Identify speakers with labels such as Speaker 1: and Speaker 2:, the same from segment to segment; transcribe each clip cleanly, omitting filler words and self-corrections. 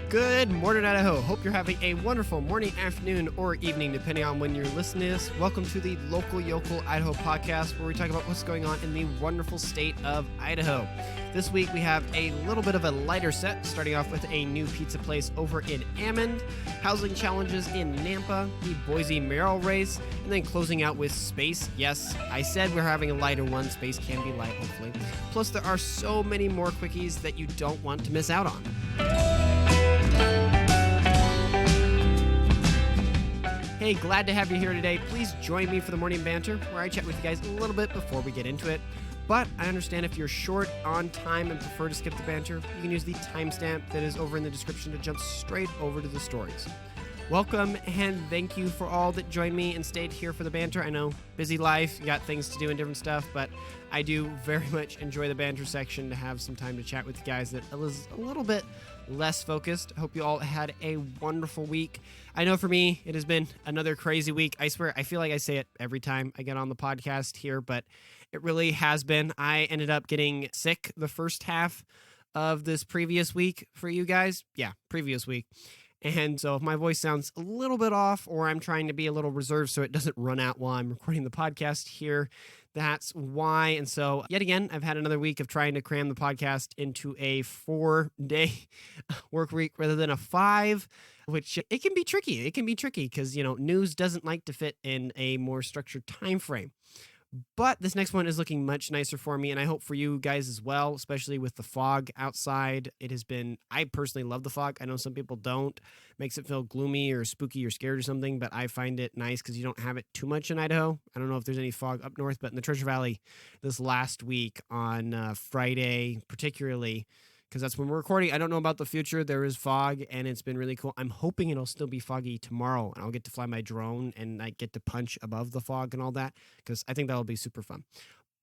Speaker 1: Good morning, Idaho. Hope you're having a wonderful morning, afternoon, or evening, depending on when you're listening to this. Welcome to the Local Yokel Idaho podcast, where we talk about what's going on in the wonderful state of Idaho. This week, we have a little bit of a lighter set, starting off with a new pizza place over in Ammon, housing challenges in Nampa, the Boise Mayoral race, and then closing out with space. Yes, I said we're having a lighter one. Space can be light, hopefully. Plus, there are so many more quickies that you don't want to miss out on. Hey, glad to have you here today. Please join me for the morning banter, where I chat with you guys a little bit before we get into it. But I understand if you're short on time and prefer to skip the banter, you can use the timestamp that is over in the description to jump straight over to the stories. Welcome, and thank you for all that joined me and stayed here for the banter. I know, busy life, you got things to do and different stuff, but I do very much enjoy the banter section to have some time to chat with you guys that was a little bit less focused. Hope you all had a wonderful week. I know for me, it has been another crazy week. I swear, I feel like I say it every time I get on the podcast here, but it really has been. I ended up getting sick the first half of this previous week for you guys. Yeah, previous week. And so if my voice sounds a little bit off, or I'm trying to be a little reserved so it doesn't run out while I'm recording the podcast here, that's why. And so yet again, I've had another week of trying to cram the podcast into a 4-day work week rather than a 5, which it can be tricky. It can be tricky because, news doesn't like to fit in a more structured time frame. But this next one is looking much nicer for me, and I hope for you guys as well, especially with the fog outside. I personally love the fog. I know some people don't. It makes it feel gloomy or spooky or scared or something, but I find it nice because you don't have it too much in Idaho. I don't know if there's any fog up north, but in the Treasure Valley this last week on Friday particularly, because that's when we're recording. I don't know about the future. There is fog, and it's been really cool. I'm hoping it'll still be foggy tomorrow, and I'll get to fly my drone, and I get to punch above the fog and all that, because I think that'll be super fun.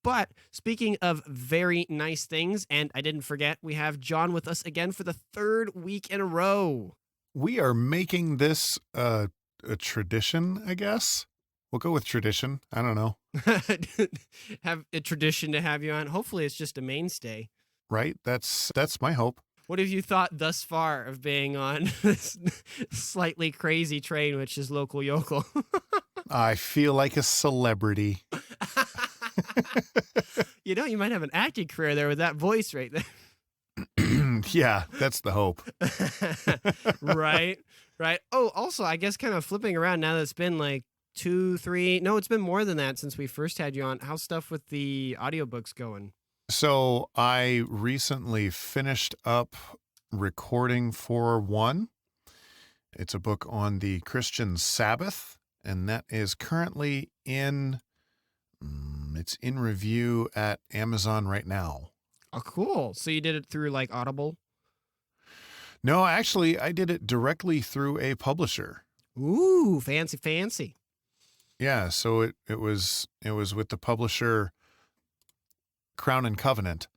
Speaker 1: But speaking of very nice things, and I didn't forget, we have John with us again for the 3rd week in a row.
Speaker 2: We are making this a tradition, I guess. We'll go with tradition. I don't know.
Speaker 1: Have a tradition to have you on. Hopefully it's just a mainstay.
Speaker 2: Right? That's my hope.
Speaker 1: What have you thought thus far of being on this slightly crazy train, which is Local Yokel?
Speaker 2: I feel like a celebrity.
Speaker 1: You might have an acting career there with that voice right there.
Speaker 2: Yeah, that's the hope.
Speaker 1: Right. Oh, also, I guess kind of flipping around now that it's been like 2, 3, no, it's been more than that since we first had you on. How's stuff with the audiobooks going?
Speaker 2: So I recently finished up recording for one. It's a book on the Christian Sabbath, and that is currently it's in review at Amazon right now.
Speaker 1: Oh, cool. So you did it through like Audible?
Speaker 2: No, actually, I did it directly through a publisher.
Speaker 1: Ooh, fancy.
Speaker 2: Yeah, so it was with the publisher Crown and Covenant,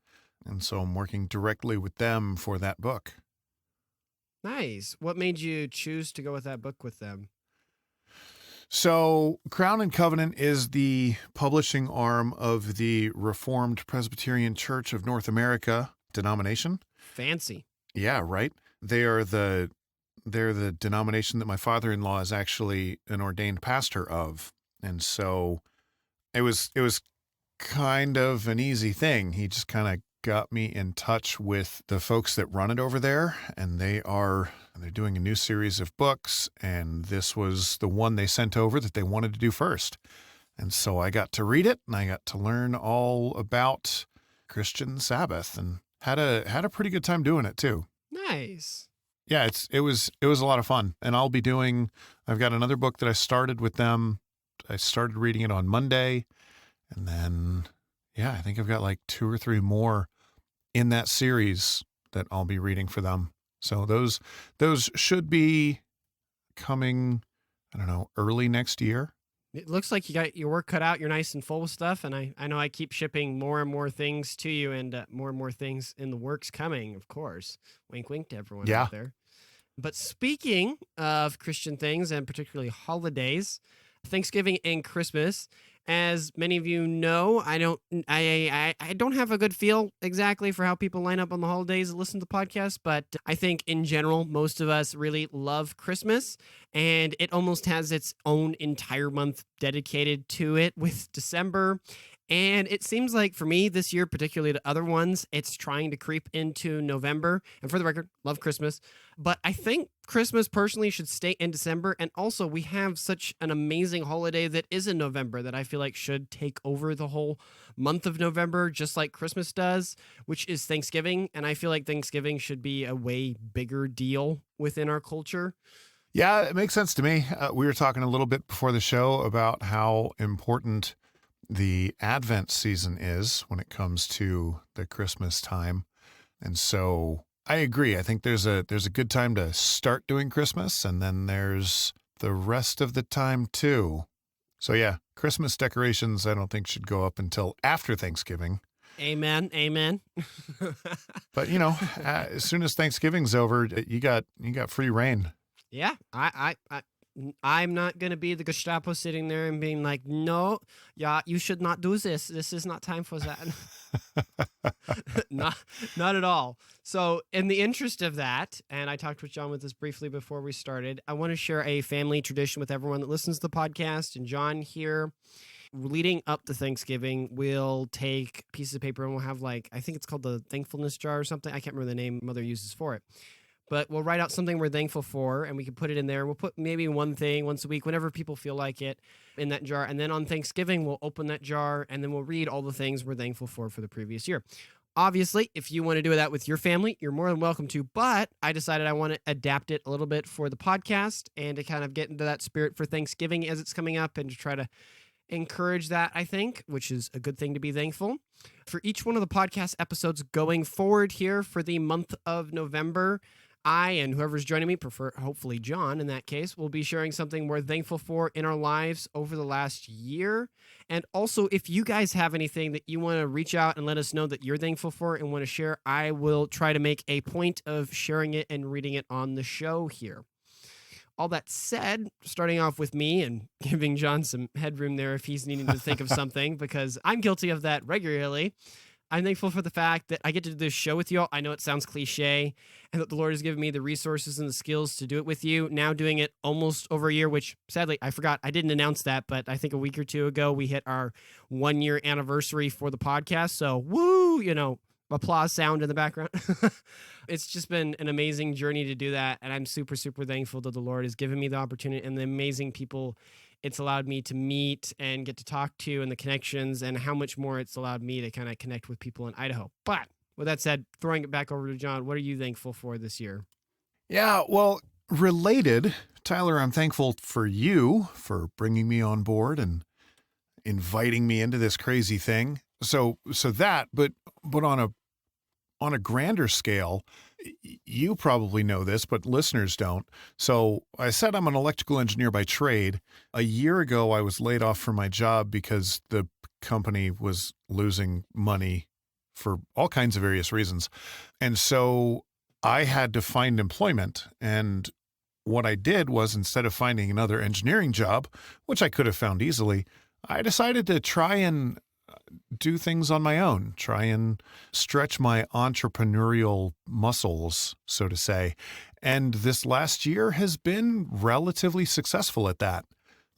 Speaker 2: and so I'm working directly with them for that book.
Speaker 1: Nice. What made you choose to go with that book with them?
Speaker 2: So Crown and Covenant is the publishing arm of the Reformed Presbyterian Church of North America denomination.
Speaker 1: Fancy.
Speaker 2: Yeah, right. They're the denomination that my father-in-law is actually an ordained pastor of, and so it was kind of an easy thing. He just kind of got me in touch with the folks that run it over there, and they're doing a new series of books, and this was the one they sent over that they wanted to do first. And so I got to read it, and I got to learn all about Christian Sabbath, and had a pretty good time doing it too.
Speaker 1: Nice.
Speaker 2: Yeah, it was a lot of fun. And I've got another book that I started with them. I started reading it on Monday. And then, yeah, I think I've got like 2 or 3 more in that series that I'll be reading for them. So those should be coming, I don't know, early next year.
Speaker 1: It looks like you got your work cut out. You're nice and full with stuff. And I know I keep shipping more and more things to you, and more things in the works coming, of course. Wink, wink to everyone out there. But speaking of Christian things, and particularly holidays, Thanksgiving and Christmas, As many of you know, I don't have a good feel exactly for how people line up on the holidays and listen to the podcast, but I think in general, most of us really love Christmas, and it almost has its own entire month dedicated to it with December. And it seems like for me this year, particularly to other ones, it's trying to creep into November. And for the record, love Christmas. But I think Christmas personally should stay in December. And also, we have such an amazing holiday that is in November that I feel like should take over the whole month of November, just like Christmas does, which is Thanksgiving. And I feel like Thanksgiving should be a way bigger deal within our culture.
Speaker 2: Yeah, it makes sense to me. We were talking a little bit before the show about how important the Advent season is when it comes to the Christmas time. And so I agree. I think there's a good time to start doing Christmas, and then there's the rest of the time too. So yeah, Christmas decorations I don't think should go up until after Thanksgiving.
Speaker 1: Amen. Amen.
Speaker 2: But as soon as Thanksgiving's over, you got free reign.
Speaker 1: Yeah, I'm not going to be the Gestapo sitting there and being like, no, yeah, you should not do this. This is not time for that. Not at all. So in the interest of that, and I talked with John with this briefly before we started, I want to share a family tradition with everyone that listens to the podcast. And John here, leading up to Thanksgiving, we'll take pieces of paper and we'll have I think it's called the thankfulness jar or something. I can't remember the name Mother uses for it. But we'll write out something we're thankful for, and we can put it in there. We'll put maybe one thing once a week, whenever people feel like it, in that jar. And then on Thanksgiving, we'll open that jar, and then we'll read all the things we're thankful for the previous year. Obviously, if you want to do that with your family, you're more than welcome to. But I decided I want to adapt it a little bit for the podcast and to kind of get into that spirit for Thanksgiving as it's coming up and to try to encourage that, I think, which is a good thing to be thankful. For each one of the podcast episodes going forward here for the month of November, I and whoever's joining me, prefer hopefully John in that case, will be sharing something we're thankful for in our lives over the last year. And also, if you guys have anything that you want to reach out and let us know that you're thankful for and want to share, I will try to make a point of sharing it and reading it on the show here. All that said, starting off with me and giving John some headroom there if he's needing to think of something, because I'm guilty of that regularly. I'm thankful for the fact that I get to do this show with you all. I know it sounds cliche, and that the Lord has given me the resources and the skills to do it with you. Now doing it almost over a year, which sadly I forgot. I didn't announce that, but I think a week or two ago we hit our 1-year anniversary for the podcast. So woo, applause sound in the background. It's just been an amazing journey to do that, and I'm super, super thankful that the Lord has given me the opportunity and the amazing people it's allowed me to meet and get to talk to, and the connections, and how much more it's allowed me to kind of connect with people in Idaho. But with that said, throwing it back over to John, what are you thankful for this year?
Speaker 2: Yeah, well, related, Tyler, I'm thankful for you for bringing me on board and inviting me into this crazy thing. So that, but on a grander scale, you probably know this, but listeners don't. So I said I'm an electrical engineer by trade. A year ago, I was laid off from my job because the company was losing money for all kinds of various reasons. And so I had to find employment. And what I did was, instead of finding another engineering job, which I could have found easily, I decided to try and do things on my own, try and stretch my entrepreneurial muscles, so to say. And this last year has been relatively successful at that.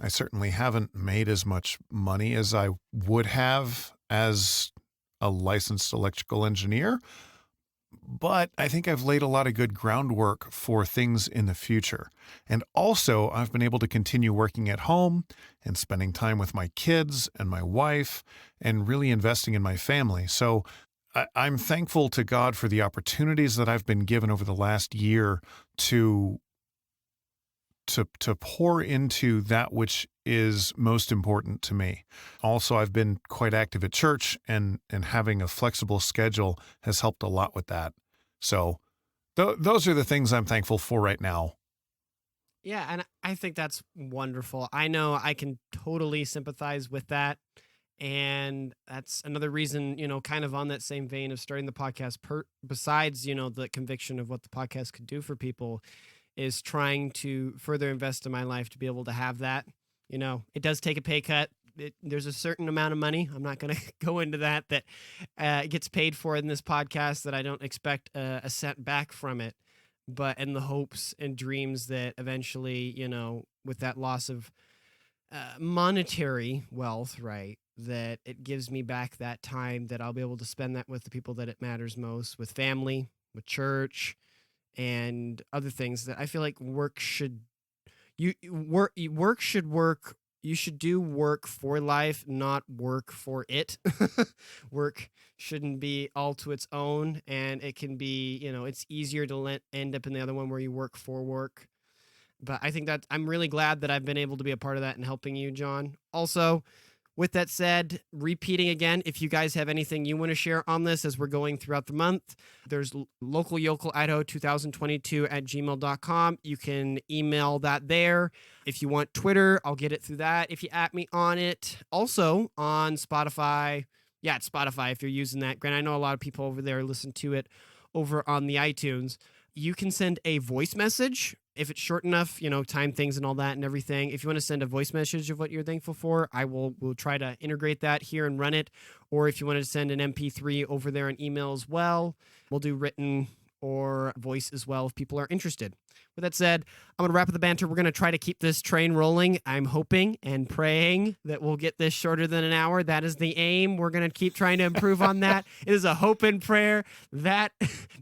Speaker 2: I certainly haven't made as much money as I would have as a licensed electrical engineer, but I think I've laid a lot of good groundwork for things in the future. And also, I've been able to continue working at home and spending time with my kids and my wife and really investing in my family. So I'm thankful to God for the opportunities that I've been given over the last year to pour into that which is most important to me. Also, I've been quite active at church, and having a flexible schedule has helped a lot with that. So those are the things I'm thankful for right now.
Speaker 1: Yeah, and I think that's wonderful. I know I can totally sympathize with that. And that's another reason, kind of on that same vein of starting the podcast, besides, the conviction of what the podcast could do for people, is trying to further invest in my life to be able to have that. It does take a pay cut there's a certain amount of money. I'm not going to go into that gets paid for in this podcast that I don't expect a cent back from it. But in the hopes and dreams that eventually, with that loss of monetary wealth, right, that it gives me back that time that I'll be able to spend that with the people that it matters most, with family, with church, and other things that I feel like work should work. You should do work for life, not work for it. Work shouldn't be all to its own, and it can be, it's easier to end up in the other one where you work for work. But I think that I'm really glad that I've been able to be a part of that and helping you, John. Also, with that said, repeating again, if you guys have anything you want to share on this as we're going throughout the month, there's local yokel Idaho 2022 at gmail.com. You can email that there. If you want Twitter, I'll get it through that if you at me on it. Also on Spotify. Yeah, it's Spotify if you're using that. Grant, I know a lot of people over there listen to it over on the iTunes. You can send a voice message if it's short enough, time things and all that and everything. If you want to send a voice message of what you're thankful for, we'll try to integrate that here and run it. Or if you want to send an MP3 over there and email as well, we'll do written or voice as well if people are interested. With that said, I'm going to wrap up the banter. We're going to try to keep this train rolling. I'm hoping and praying that we'll get this shorter than an hour. That is the aim. We're going to keep trying to improve on that. It is a hope and prayer that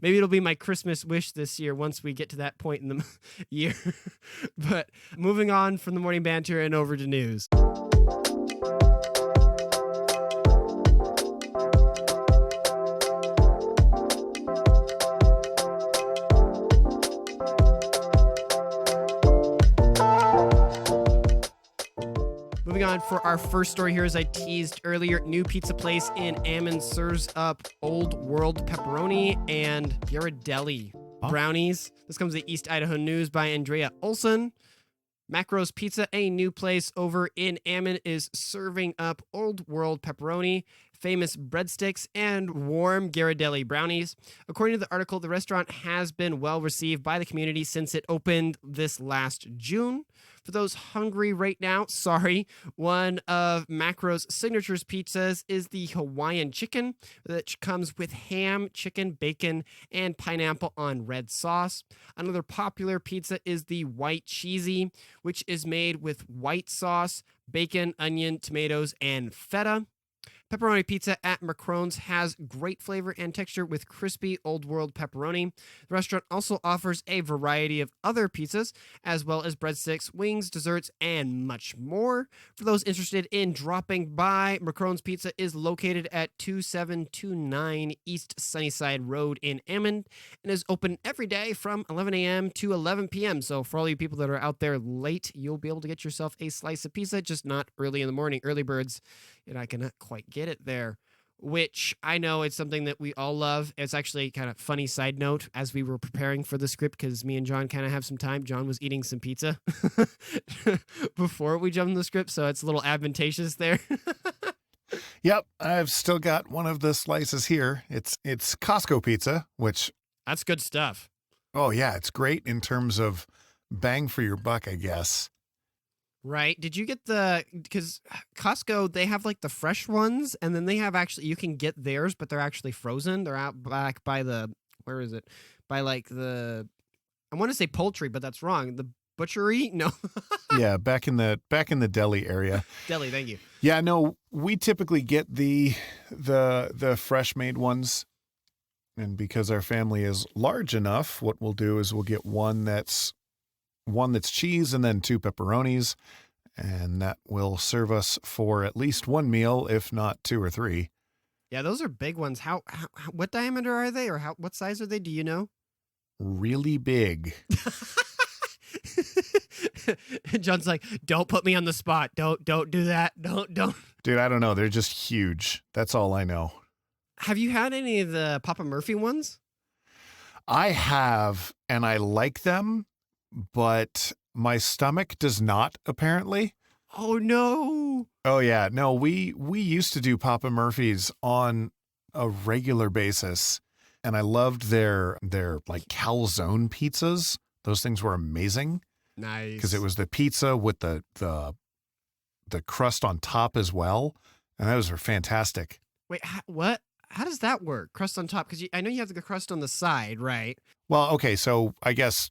Speaker 1: maybe it'll be my Christmas wish this year once we get to that point in the year. But moving on from the morning banter and over to news. Moving on for our first story here, as I teased earlier, new pizza place in Ammon serves up Old World pepperoni and Ghirardelli brownies. This comes to the East Idaho News by Andrea Olson. Macro's Pizza, a new place over in Ammon, is serving up Old World pepperoni, famous breadsticks, and warm Ghirardelli brownies. According to the article, the restaurant has been well received by the community since it opened this last June. For those hungry right now, sorry, one of Macro's signatures pizzas is the Hawaiian chicken, which comes with ham, chicken, bacon, and pineapple on red sauce. Another popular pizza is the white cheesy, which is made with white sauce, bacon, onion, tomatoes, and feta. Pepperoni pizza at Macrone's has great flavor and texture with crispy Old World pepperoni. The restaurant also offers a variety of other pizzas, as well as breadsticks, wings, desserts, and much more. For those interested in dropping by, Macrone's Pizza is located at 2729 East Sunnyside Road in Ammon and is open every day from 11 a.m. to 11 p.m. So for all you people that are out there late, you'll be able to get yourself a slice of pizza, just not early in the morning. Early birds, I cannot quite get it there, which I know it's something that we all love. It's actually kind of funny side note as we were preparing for the script, because me and John kind of have some time. John was eating some pizza before we jumped in the script, so it's a little advantageous there.
Speaker 2: Yep, I've still got one of the slices here. It's Costco pizza, which...
Speaker 1: That's good stuff.
Speaker 2: Oh, yeah, it's great in terms of bang for your buck, I guess.
Speaker 1: Right. Did you get because Costco, they have like the fresh ones, and then they have you can get theirs, but they're actually frozen. They're out back by where is it? By like I want to say poultry, but that's wrong. The butchery? No.
Speaker 2: Yeah, back in the deli area.
Speaker 1: Deli, thank you.
Speaker 2: Yeah, no, we typically get the fresh made ones. And because our family is large enough, what we'll do is we'll get one that's cheese and then 2 pepperonis, and that will serve us for at least one meal, if not 2 or 3.
Speaker 1: Yeah, those are big ones. How what diameter are they, or what size are they? Do you know?
Speaker 2: Really big.
Speaker 1: John's like, don't put me on the spot. Don't do that. Don't.
Speaker 2: Dude, I don't know. They're just huge. That's all I know. Have
Speaker 1: you had any of the Papa Murphy ones?
Speaker 2: I have, and I like them, but my stomach does not, apparently.
Speaker 1: Oh, no.
Speaker 2: Oh, yeah. No, we used to do Papa Murphy's on a regular basis, and I loved their like calzone pizzas. Those things were amazing.
Speaker 1: Nice.
Speaker 2: Because it was the pizza with the the crust on top as well. And those are fantastic.
Speaker 1: Wait, what? How does that work? Crust on top? Because I know you have the crust on the side, right?
Speaker 2: Well, okay, so I guess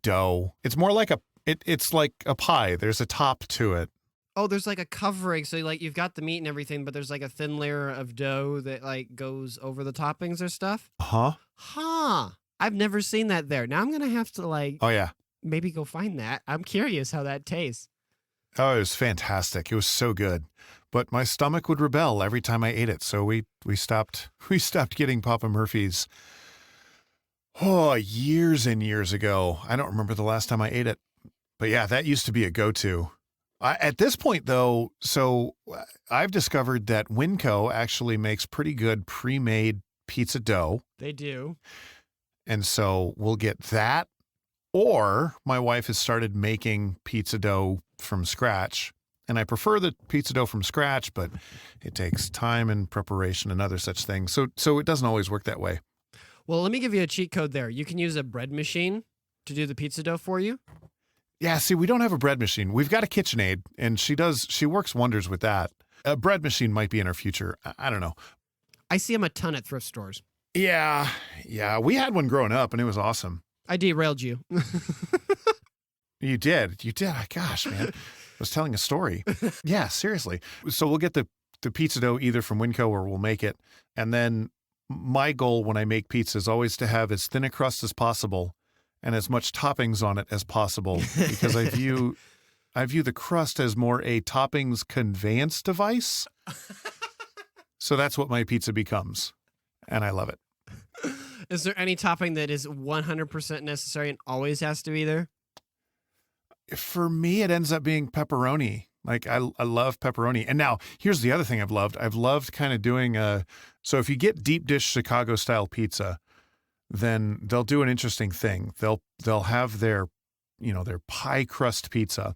Speaker 2: dough. It's more like it's like a pie. There's a top to it.
Speaker 1: Oh, there's like a covering. So like you've got the meat and everything, but there's like a thin layer of dough that like goes over the toppings or stuff. Huh. I've never seen that there. Now I'm going to have to like,
Speaker 2: Oh, yeah.
Speaker 1: maybe go find that. I'm curious how that tastes.
Speaker 2: Oh, it was fantastic. It was so good. But my stomach would rebel every time I ate it. So we stopped getting Papa Murphy's. Oh, years and years ago. I don't remember the last time I ate it. But yeah, that used to be a go-to. At this point, though, so I've discovered that Winco actually makes pretty good pre-made pizza dough.
Speaker 1: They do.
Speaker 2: And so we'll get that. Or my wife has started making pizza dough from scratch. And I prefer the pizza dough from scratch, but it takes time and preparation and other such things. So it doesn't always work that way.
Speaker 1: Well, let me give you a cheat code there. You can use a bread machine to do the pizza dough for you.
Speaker 2: Yeah, see, we don't have a bread machine. We've got a KitchenAid, and she works wonders with that. A bread machine might be in our future. I don't know.
Speaker 1: I see them a ton at thrift stores.
Speaker 2: Yeah. We had one growing up, and it was awesome.
Speaker 1: I derailed you.
Speaker 2: You did. Gosh, man. I was telling a story. Yeah, seriously. So we'll get the pizza dough either from Winco or we'll make it. And then my goal when I make pizza is always to have as thin a crust as possible and as much toppings on it as possible, because I view the crust as more a toppings conveyance device. So that's what my pizza becomes, and I love it.
Speaker 1: Is there any topping that is 100% necessary and always has to be there?
Speaker 2: For me, it ends up being pepperoni. Like I love pepperoni. And now here's the other thing I've loved. I've loved kind of doing so if you get deep dish Chicago style pizza, then they'll do an interesting thing. They'll have their pie crust pizza,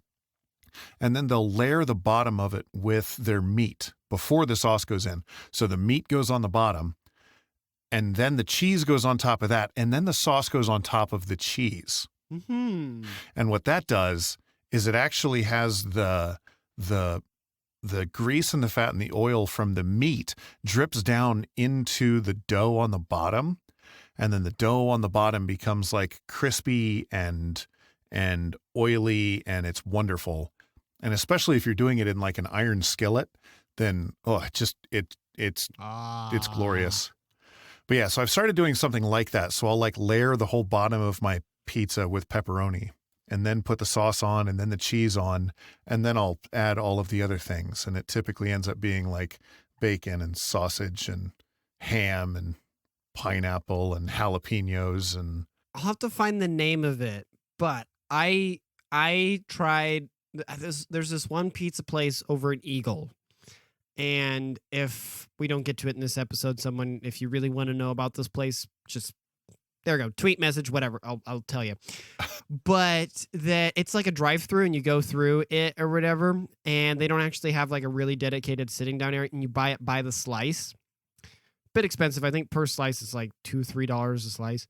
Speaker 2: and then they'll layer the bottom of it with their meat before the sauce goes in. So the meat goes on the bottom, and then the cheese goes on top of that, and then the sauce goes on top of the cheese.
Speaker 1: Mm-hmm.
Speaker 2: And what that does is it actually has the grease and the fat and the oil from the meat drips down into the dough on the bottom. And then the dough on the bottom becomes like crispy and oily, and it's wonderful. And especially if you're doing it in like an iron skillet, then it's glorious. But yeah, so I've started doing something like that. So I'll like layer the whole bottom of my pizza with pepperoni, and then put the sauce on, and then the cheese on, and then I'll add all of the other things. And it typically ends up being like bacon and sausage and ham and pineapple and jalapenos. And
Speaker 1: I'll have to find the name of it, but I tried there's this one pizza place over in Eagle, and if we don't get to it in this episode, someone, if you really want to know about this place, just there we go, tweet, message, whatever, I'll tell you. But that it's like a drive-through, and you go through it or whatever, and they don't actually have like a really dedicated sitting down area, and you buy it by the slice. Bit expensive. I think per slice is like $2-3 a slice.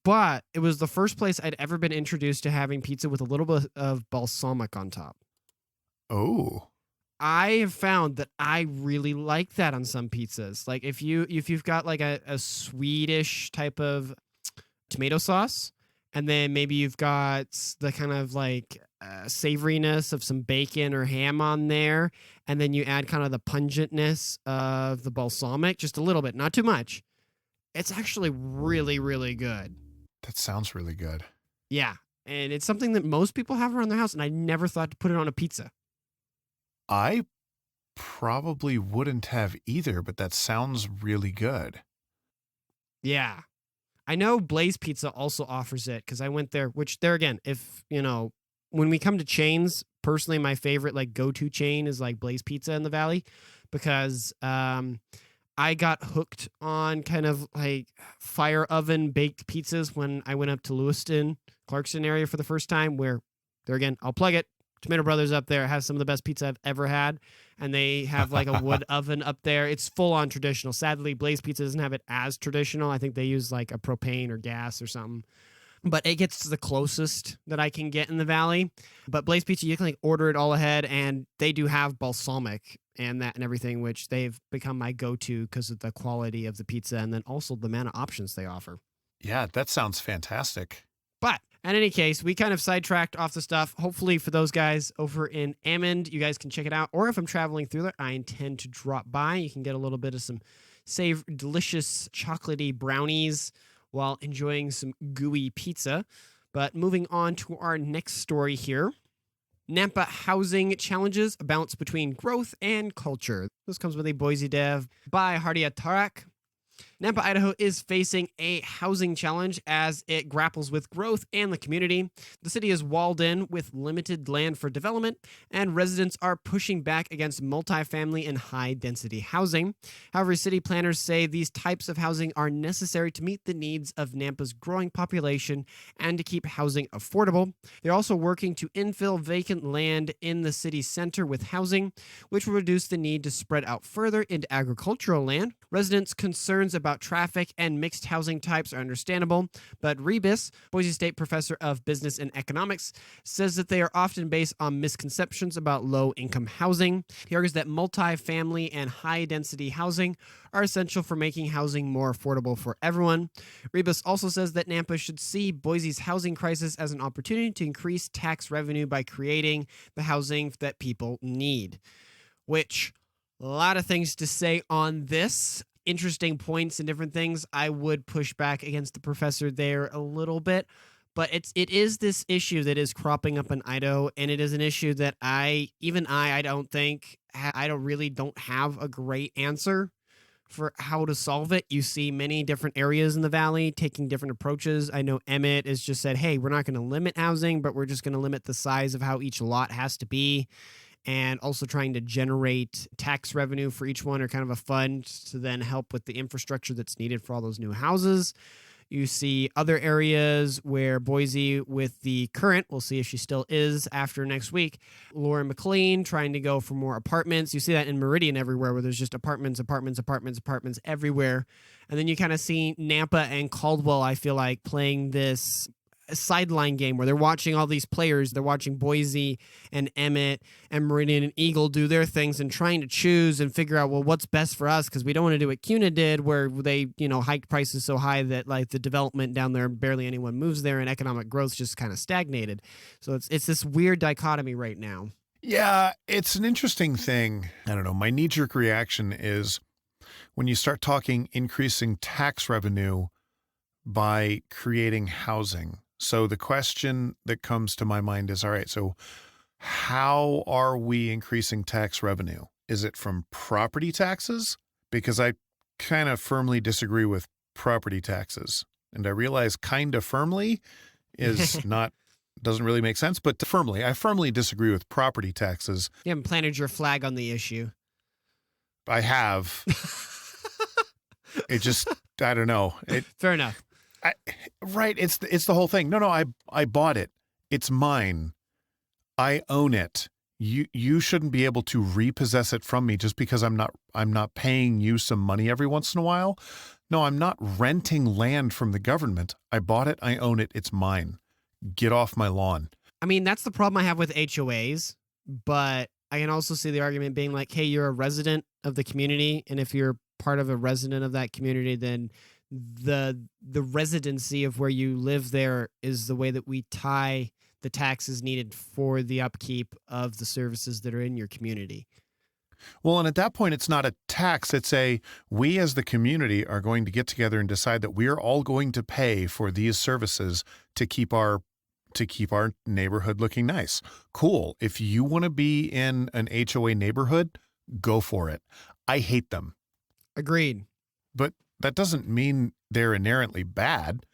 Speaker 1: But it was the first place I'd ever been introduced to having pizza with a little bit of balsamic on top.
Speaker 2: Oh.
Speaker 1: I have found that I really like that on some pizzas. Like if you've got like a Swedish type of tomato sauce, and then maybe you've got the kind of like savoriness of some bacon or ham on there, and then you add kind of the pungentness of the balsamic, just a little bit, not too much. It's actually really, really good.
Speaker 2: That sounds really good.
Speaker 1: Yeah, and it's something that most people have around their house, and I never thought to put it on a pizza.
Speaker 2: I probably wouldn't have either, but that sounds really good.
Speaker 1: Yeah. I know Blaze Pizza also offers it, because I went there, which there again, if, when we come to chains, personally, my favorite like go-to chain is like Blaze Pizza in the Valley, because I got hooked on kind of like fire oven baked pizzas when I went up to Lewiston, Clarkson area for the first time, where there again, I'll plug it. Tomato Brothers up there has some of the best pizza I've ever had, and they have like a wood oven up there. It's full on traditional. Sadly, Blaze Pizza doesn't have it as traditional. I think they use like a propane or gas or something. but it gets the closest that I can get in the valley. But Blaze Pizza, you can like order it all ahead, and they do have balsamic and that and everything, which they've become my go-to because of the quality of the pizza and then also the amount of options they offer.
Speaker 2: Yeah, that sounds fantastic.
Speaker 1: But in any case, we kind of sidetracked off the stuff. Hopefully for those guys over in Ammon, you guys can check it out. Or if I'm traveling through there, I intend to drop by. You can get a little bit of some delicious chocolatey brownies while enjoying some gooey pizza. But moving on to our next story here. Nampa housing challenges, a balance between growth and culture. This comes with a Boise dev by Hardia Tarak. Nampa, Idaho is facing a housing challenge as it grapples with growth and the community. The city is walled in with limited land for development, and residents are pushing back against multifamily and high-density housing. However, city planners say these types of housing are necessary to meet the needs of Nampa's growing population and to keep housing affordable. They're also working to infill vacant land in the city center with housing, which will reduce the need to spread out further into agricultural land. Residents' concerns about traffic and mixed housing types are understandable, but Rebus, Boise State professor of business and economics, says that they are often based on misconceptions about low-income housing. He argues that multi-family and high-density housing are essential for making housing more affordable for everyone. Rebus also says that Nampa should see Boise's housing crisis as an opportunity to increase tax revenue by creating the housing that people need, which a lot of things to say on this. Interesting points and different things. I would push back against the professor there a little bit, but it is this issue that is cropping up in Idaho, and it is an issue that I don't have a great answer for how to solve it. You see many different areas in the valley taking different approaches. I know Emmett has just said, hey, we're not going to limit housing, but we're just going to limit the size of how each lot has to be. And also trying to generate tax revenue for each one, or kind of a fund to then help with the infrastructure that's needed for all those new houses. You see other areas where Boise, with the current, we'll see if she still is after next week, Lauren McLean trying to go for more apartments. You see that in Meridian everywhere, where there's just apartments everywhere. And then you kind of see Nampa and Caldwell, I feel like, playing this sideline game where they're watching all these players. They're watching Boise and Emmett and Meridian and Eagle do their things and trying to choose and figure out, well, what's best for us, because we don't want to do what Kuna did, where they, hiked prices so high that like the development down there, barely anyone moves there, and economic growth just kind of stagnated. So it's this weird dichotomy right now.
Speaker 2: Yeah, it's an interesting thing. I don't know. My knee-jerk reaction is when you start talking increasing tax revenue by creating housing. So the question that comes to my mind is, all right, so how are we increasing tax revenue? Is it from property taxes? Because I kind of firmly disagree with property taxes. And I realize kind of firmly is doesn't really make sense, but I firmly disagree with property taxes.
Speaker 1: You haven't planted your flag on the issue.
Speaker 2: I have. It just, I don't know.
Speaker 1: Fair enough.
Speaker 2: Right. It's the whole thing. No, I bought it. It's mine. I own it. You shouldn't be able to repossess it from me just because I'm not paying you some money every once in a while. No, I'm not renting land from the government. I bought it. I own it. It's mine. Get off my lawn.
Speaker 1: I mean, that's the problem I have with HOAs, but I can also see the argument being like, hey, you're a resident of the community, and if you're part of a resident of that community, then the residency of where you live there is the way that we tie the taxes needed for the upkeep of the services that are in your community.
Speaker 2: Well, and at that point, it's not a tax. It's we as the community are going to get together and decide that we are all going to pay for these services to keep our neighborhood looking nice. Cool. If you want to be in an HOA neighborhood, go for it. I hate them.
Speaker 1: Agreed.
Speaker 2: But that doesn't mean they're inherently bad.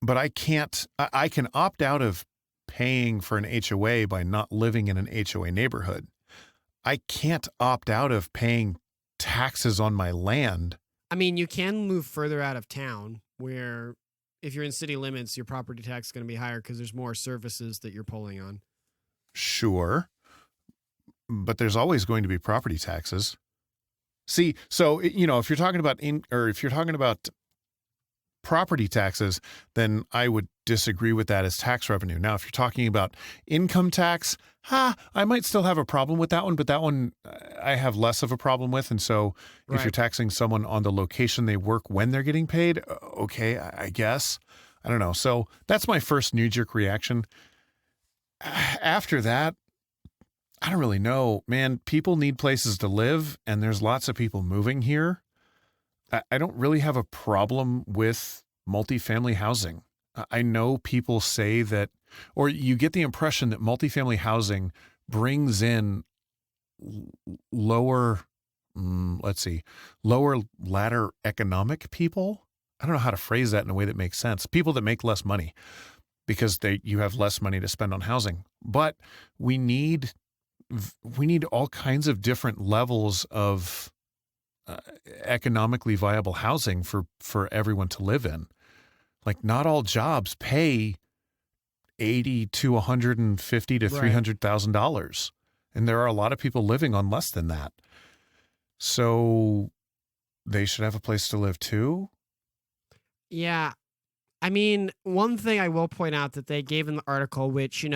Speaker 2: But I can opt out of paying for an HOA by not living in an HOA neighborhood. I can't opt out of paying taxes on my land.
Speaker 1: I mean, you can move further out of town where if you're in city limits, your property tax is going to be higher because there's more services that you're pulling on.
Speaker 2: Sure. But there's always going to be property taxes. See, so, if you're talking about property taxes, then I would disagree with that as tax revenue. Now, if you're talking about income tax, I might still have a problem with that one, but that one I have less of a problem with. And so if you're taxing someone on the location they work when they're getting paid, okay, I guess. I don't know. So that's my first knee-jerk reaction. After that, I don't really know. Man, people need places to live, and there's lots of people moving here. I don't really have a problem with multifamily housing. I know people say that, or you get the impression that multifamily housing brings in lower ladder economic people. I don't know how to phrase that in a way that makes sense. People that make less money because you have less money to spend on housing. But we need all kinds of different levels of economically viable housing for everyone to live in. Like, not all jobs pay $80,000 to $150,000 to $300,000, and there are a lot of people living on less than that. So they should have a place to live too.
Speaker 1: Yeah. I mean, one thing I will point out that they gave in the article, which,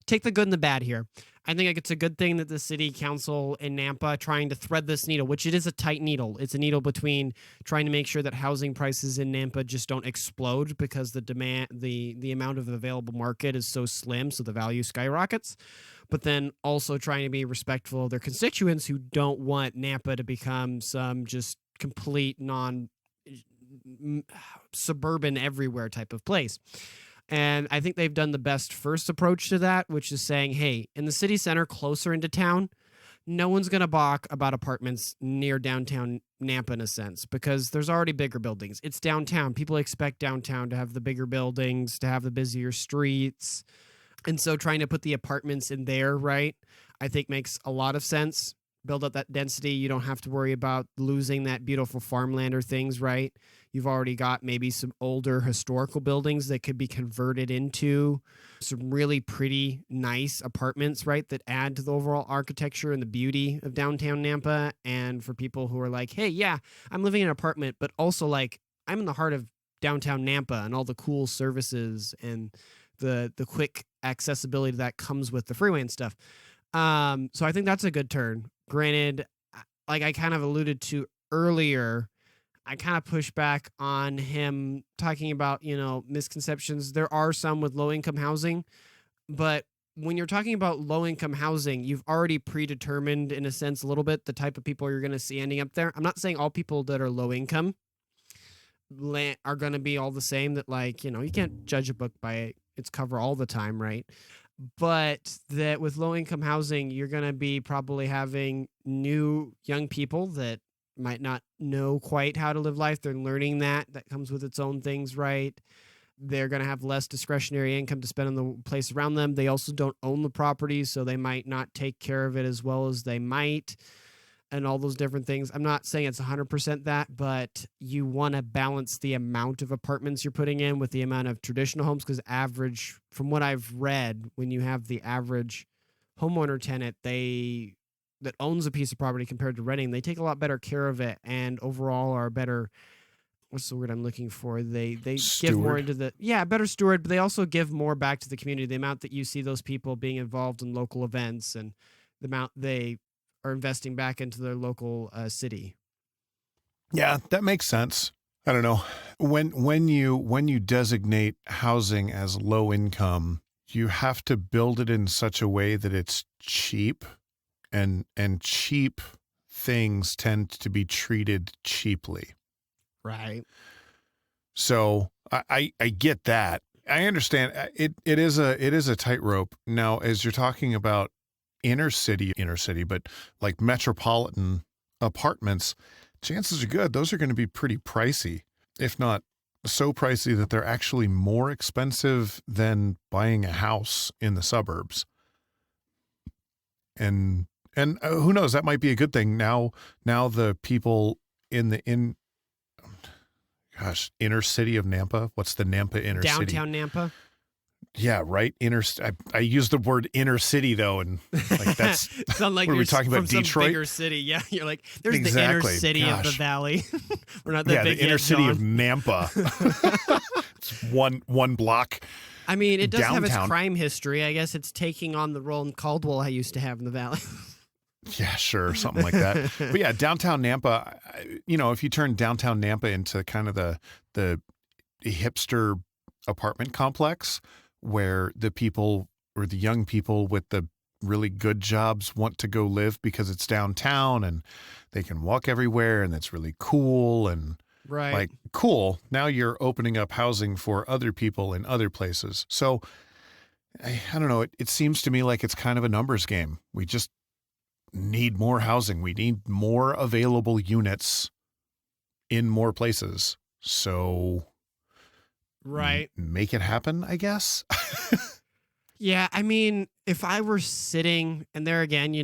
Speaker 1: take the good and the bad here. I think it's a good thing that the city council in Nampa trying to thread this needle, which it is a tight needle. It's a needle between trying to make sure that housing prices in Nampa just don't explode because the amount of available market is so slim, so the value skyrockets. But then also trying to be respectful of their constituents who don't want Nampa to become some just complete suburban everywhere type of place. And I think they've done the best first approach to that, which is saying, hey, in the city center closer into town, no one's going to balk about apartments near downtown Nampa in a sense, because there's already bigger buildings. It's downtown. People expect downtown to have the bigger buildings, to have the busier streets. And so trying to put the apartments in there, right, I think makes a lot of sense. Build up that density. You don't have to worry about losing that beautiful farmland or things, right? You've already got maybe some older historical buildings that could be converted into some really pretty nice apartments, right, that add to the overall architecture and the beauty of downtown Nampa. And for people who are like, hey, yeah, I'm living in an apartment, but also like I'm in the heart of downtown Nampa and all the cool services and the quick accessibility that comes with the freeway and stuff. So I think that's a good turn. Granted, like I kind of alluded to earlier, I kind of push back on him talking about, misconceptions. There are some with low-income housing, but when you're talking about low-income housing, you've already predetermined, in a sense, a little bit the type of people you're going to see ending up there. I'm not saying all people that are low-income are going to be all the same, that, like, you can't judge a book by its cover all the time, right? But that with low-income housing, you're going to be probably having new young people that might not know quite how to live life. They're learning that comes with its own things, right? They're going to have less discretionary income to spend on the place around them. They also don't own the property, so they might not take care of it as well as they might, and all those different things. I'm not saying it's 100% that, but you want to balance the amount of apartments you're putting in with the amount of traditional homes, because average, from what I've read, when you have the average homeowner tenant, that owns a piece of property compared to renting, they take a lot better care of it and overall are better, what's the word I'm looking for? They give more into better steward, but they also give more back to the community. The amount that you see those people being involved in local events and the amount they are investing back into their local city.
Speaker 2: Yeah, that makes sense. I don't know. When you designate housing as low income, you have to build it in such a way that it's cheap. And cheap things tend to be treated cheaply.
Speaker 1: Right.
Speaker 2: So I get that. I understand. It is a tightrope. Now, as you're talking about inner city, but like metropolitan apartments, chances are good those are going to be pretty pricey, if not so pricey that they're actually more expensive than buying a house in the suburbs. And who knows, that might be a good thing. Now the people in the inner city of Nampa, what's the Nampa inner city?
Speaker 1: Downtown Nampa?
Speaker 2: Yeah, right. I use the word inner city though, and like that's
Speaker 1: It's not like
Speaker 2: were
Speaker 1: you're
Speaker 2: we talking
Speaker 1: from
Speaker 2: about
Speaker 1: some
Speaker 2: Detroit?
Speaker 1: bigger city. Yeah, you're like, there's the inner
Speaker 2: Exactly.
Speaker 1: city of the
Speaker 2: Gosh.
Speaker 1: valley. We're not that
Speaker 2: Yeah,
Speaker 1: big
Speaker 2: the inner
Speaker 1: yet,
Speaker 2: city of
Speaker 1: John.
Speaker 2: Nampa. It's one block.
Speaker 1: I mean, it does have its
Speaker 2: downtown.
Speaker 1: crime history. I guess it's taking on the role in Caldwell I used to have in the valley.
Speaker 2: Yeah, sure, something like that. But yeah, downtown Nampa. If you turn downtown Nampa into kind of the hipster apartment complex where the people or the young people with the really good jobs want to go live because it's downtown and they can walk everywhere and it's really cool and
Speaker 1: Right.
Speaker 2: like cool. Now you're opening up housing for other people in other places. So I don't know. It seems to me like it's kind of a numbers game. We just need more housing. We need more available units in more places. So
Speaker 1: Right.
Speaker 2: make it happen, I guess.
Speaker 1: Yeah, I mean, if I were sitting, and there again,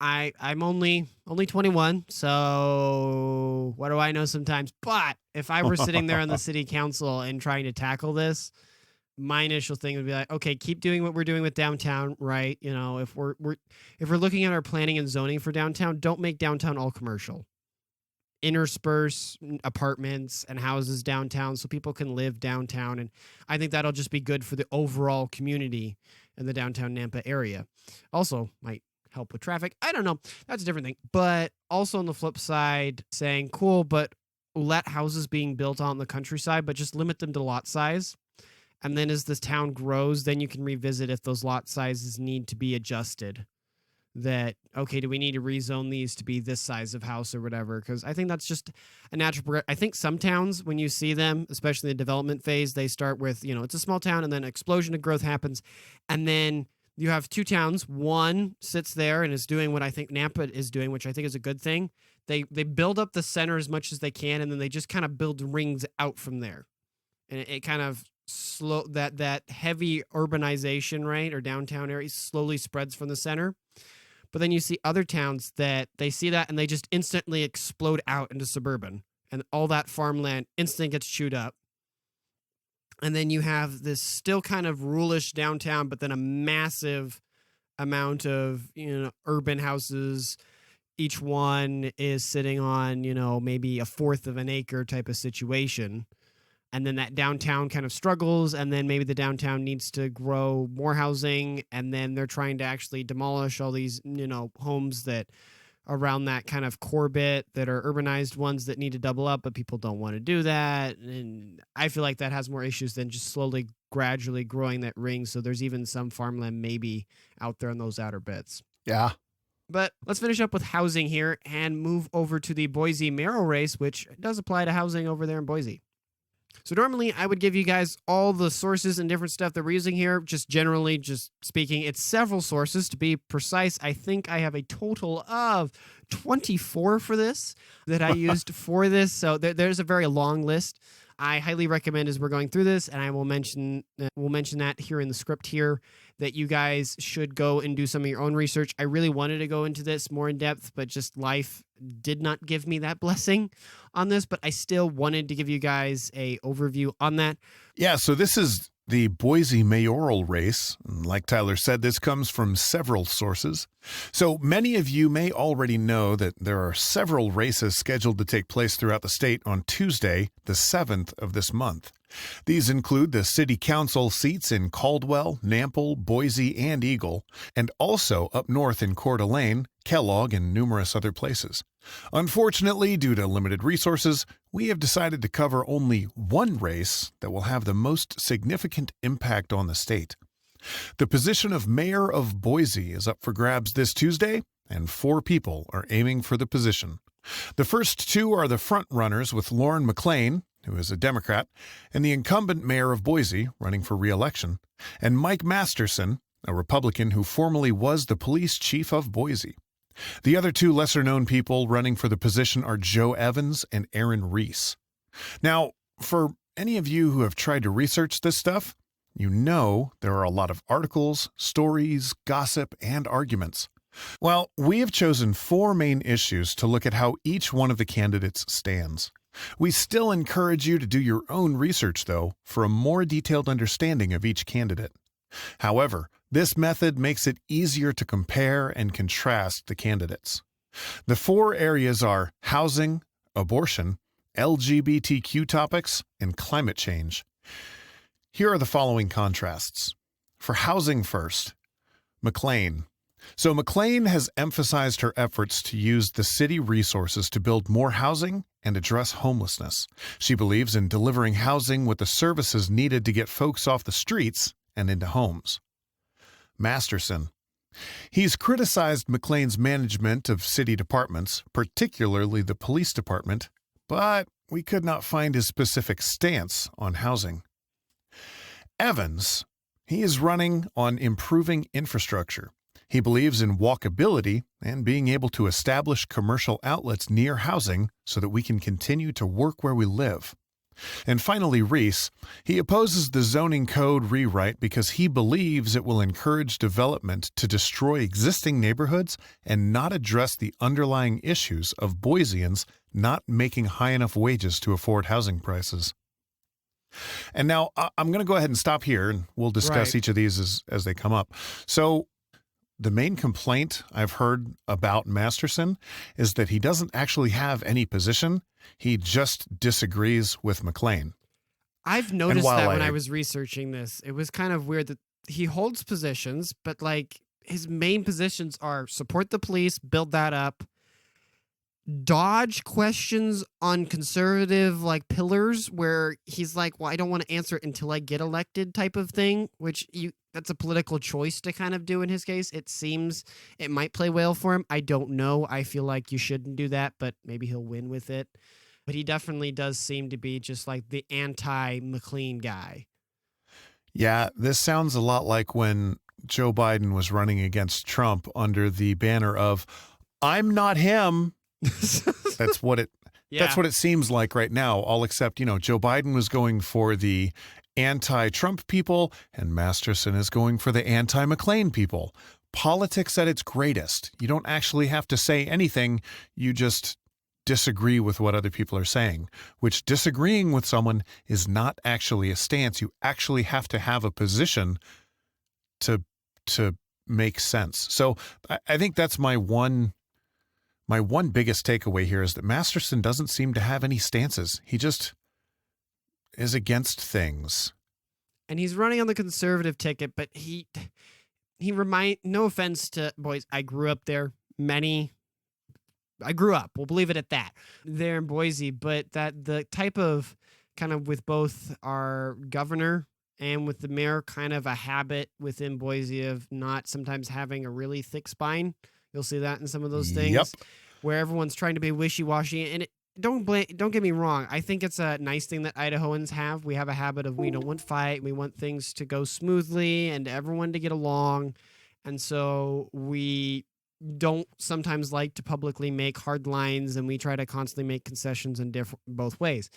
Speaker 1: I'm only 21, so what do I know sometimes? But if I were sitting there on the city council and trying to tackle this, my initial thing would be like, okay, keep doing what we're doing with downtown, right? If we're looking at our planning and zoning for downtown, don't make downtown all commercial. Intersperse apartments and houses downtown so people can live downtown, and I think that'll just be good for the overall community in the downtown Nampa area. Also might help with traffic. I don't know. That's a different thing. But also on the flip side, saying cool, but let houses being built on the countryside, but just limit them to lot size. And then as this town grows, then you can revisit if those lot sizes need to be adjusted. That, okay, do we need to rezone these to be this size of house or whatever? Because I think that's just a natural I think some towns, when you see them, especially in the development phase, they start with, it's a small town and then an explosion of growth happens. And then you have two towns. One sits there and is doing what I think Nampa is doing, which I think is a good thing. They build up the center as much as they can, and then they just kind of build rings out from there. And it kind of slow that heavy urbanization, right, or downtown area slowly spreads from the center. But then you see other towns that they see that and they just instantly explode out into suburban, and all that farmland instantly gets chewed up. And then you have this still kind of ruralish downtown, but then a massive amount of, urban houses. Each one is sitting on, maybe a fourth of an acre type of situation. And then that downtown kind of struggles, and then maybe the downtown needs to grow more housing, and then they're trying to actually demolish all these, homes that around that kind of core bit that are urbanized ones that need to double up, but people don't want to do that. And I feel like that has more issues than just slowly, gradually growing that ring. So there's even some farmland maybe out there in those outer bits.
Speaker 2: Yeah.
Speaker 1: But let's finish up with housing here and move over to the Boise mayoral race, which does apply to housing over there in Boise. So normally I would give you guys all the sources and different stuff that we're using here. Just generally, just speaking, it's several sources. To be precise, I think I have a total of 24 for this that I used for this. So there's a very long list. I highly recommend as we're going through this, and I will mention that here in the script here, that you guys should go and do some of your own research. I really wanted to go into this more in depth, but just life did not give me that blessing on this, but I still wanted to give you guys a overview on that.
Speaker 2: Yeah, so this is the Boise mayoral race. Like Tyler said, this comes from several sources. So many of you may already know that there are several races scheduled to take place throughout the state on Tuesday, the 7th of this month. These include the city council seats in Caldwell, Nampa, Boise, and Eagle, and also up north in Coeur d'Alene, Kellogg, and numerous other places. Unfortunately, due to limited resources, we have decided to cover only one race that will have the most significant impact on the state. The position of mayor of Boise is up for grabs this Tuesday, and 4 people are aiming for the position. The first 2 are the front runners, with Lauren McLean, who is a Democrat, and the incumbent mayor of Boise, running for re-election, and Mike Masterson, a Republican who formerly was the police chief of Boise. The other 2 lesser-known people running for the position are Joe Evans and Aaron Reese. Now, for any of you who have tried to research this stuff, you know there are a lot of articles, stories, gossip, and arguments. Well, we have chosen 4 main issues to look at how each one of the candidates stands. We still encourage you to do your own research, though, for a more detailed understanding of each candidate. However, this method makes it easier to compare and contrast the candidates. The 4 areas are housing, abortion, LGBTQ topics, and climate change. Here are the following contrasts. For housing first, McLean. So McLean has emphasized her efforts to use the city resources to build more housing and address homelessness. She believes in delivering housing with the services needed to get folks off the streets and into homes. Masterson. He's criticized McLean's management of city departments, particularly the police department, but we could not find his specific stance on housing. Evans. He is running on improving infrastructure. He believes in walkability and being able to establish commercial outlets near housing so that we can continue to work where we live. And finally, Reese. He opposes the zoning code rewrite because he believes it will encourage development to destroy existing neighborhoods and not address the underlying issues of Boiseans not making high enough wages to afford housing prices. And now I'm going to go ahead and stop here, and we'll discuss each of these as they come up. So the main complaint I've heard about Masterson is that he doesn't actually have any position. He just disagrees with McLean.
Speaker 1: I've noticed that when I was researching this. It was kind of weird that he holds positions, but like his main positions are support the police, build that up, dodge questions on conservative like pillars where he's like, well, I don't want to answer it until I get elected type of thing, which that's a political choice to kind of do in his case. It seems it might play well for him. I don't know. I feel like you shouldn't do that, but maybe he'll win with it. But he definitely does seem to be just like the anti-McLean guy.
Speaker 2: Yeah, this sounds a lot like when Joe Biden was running against Trump under the banner of, I'm not him. That's what it seems like right now, all except, Joe Biden was going for the anti-Trump people and Masterson is going for the anti-McLean people. Politics at its greatest. You don't actually have to say anything. You just disagree with what other people are saying, which disagreeing with someone is not actually a stance. You actually have to have a position to make sense. So I think that's my one biggest takeaway here is that Masterson doesn't seem to have any stances. He just is against things.
Speaker 1: And he's running on the conservative ticket, but he no offense to boys, I grew up there. I grew up, we'll believe it at that, there in Boise, but that the type of kind of with both our governor and with the mayor, kind of a habit within Boise of not sometimes having a really thick spine. You'll see that in some of those things where everyone's trying to be wishy-washy. And don't get me wrong. I think it's a nice thing that Idahoans have. We have a habit of we don't want fight. We want things to go smoothly and everyone to get along. And so we don't sometimes like to publicly make hard lines, and we try to constantly make concessions in both ways.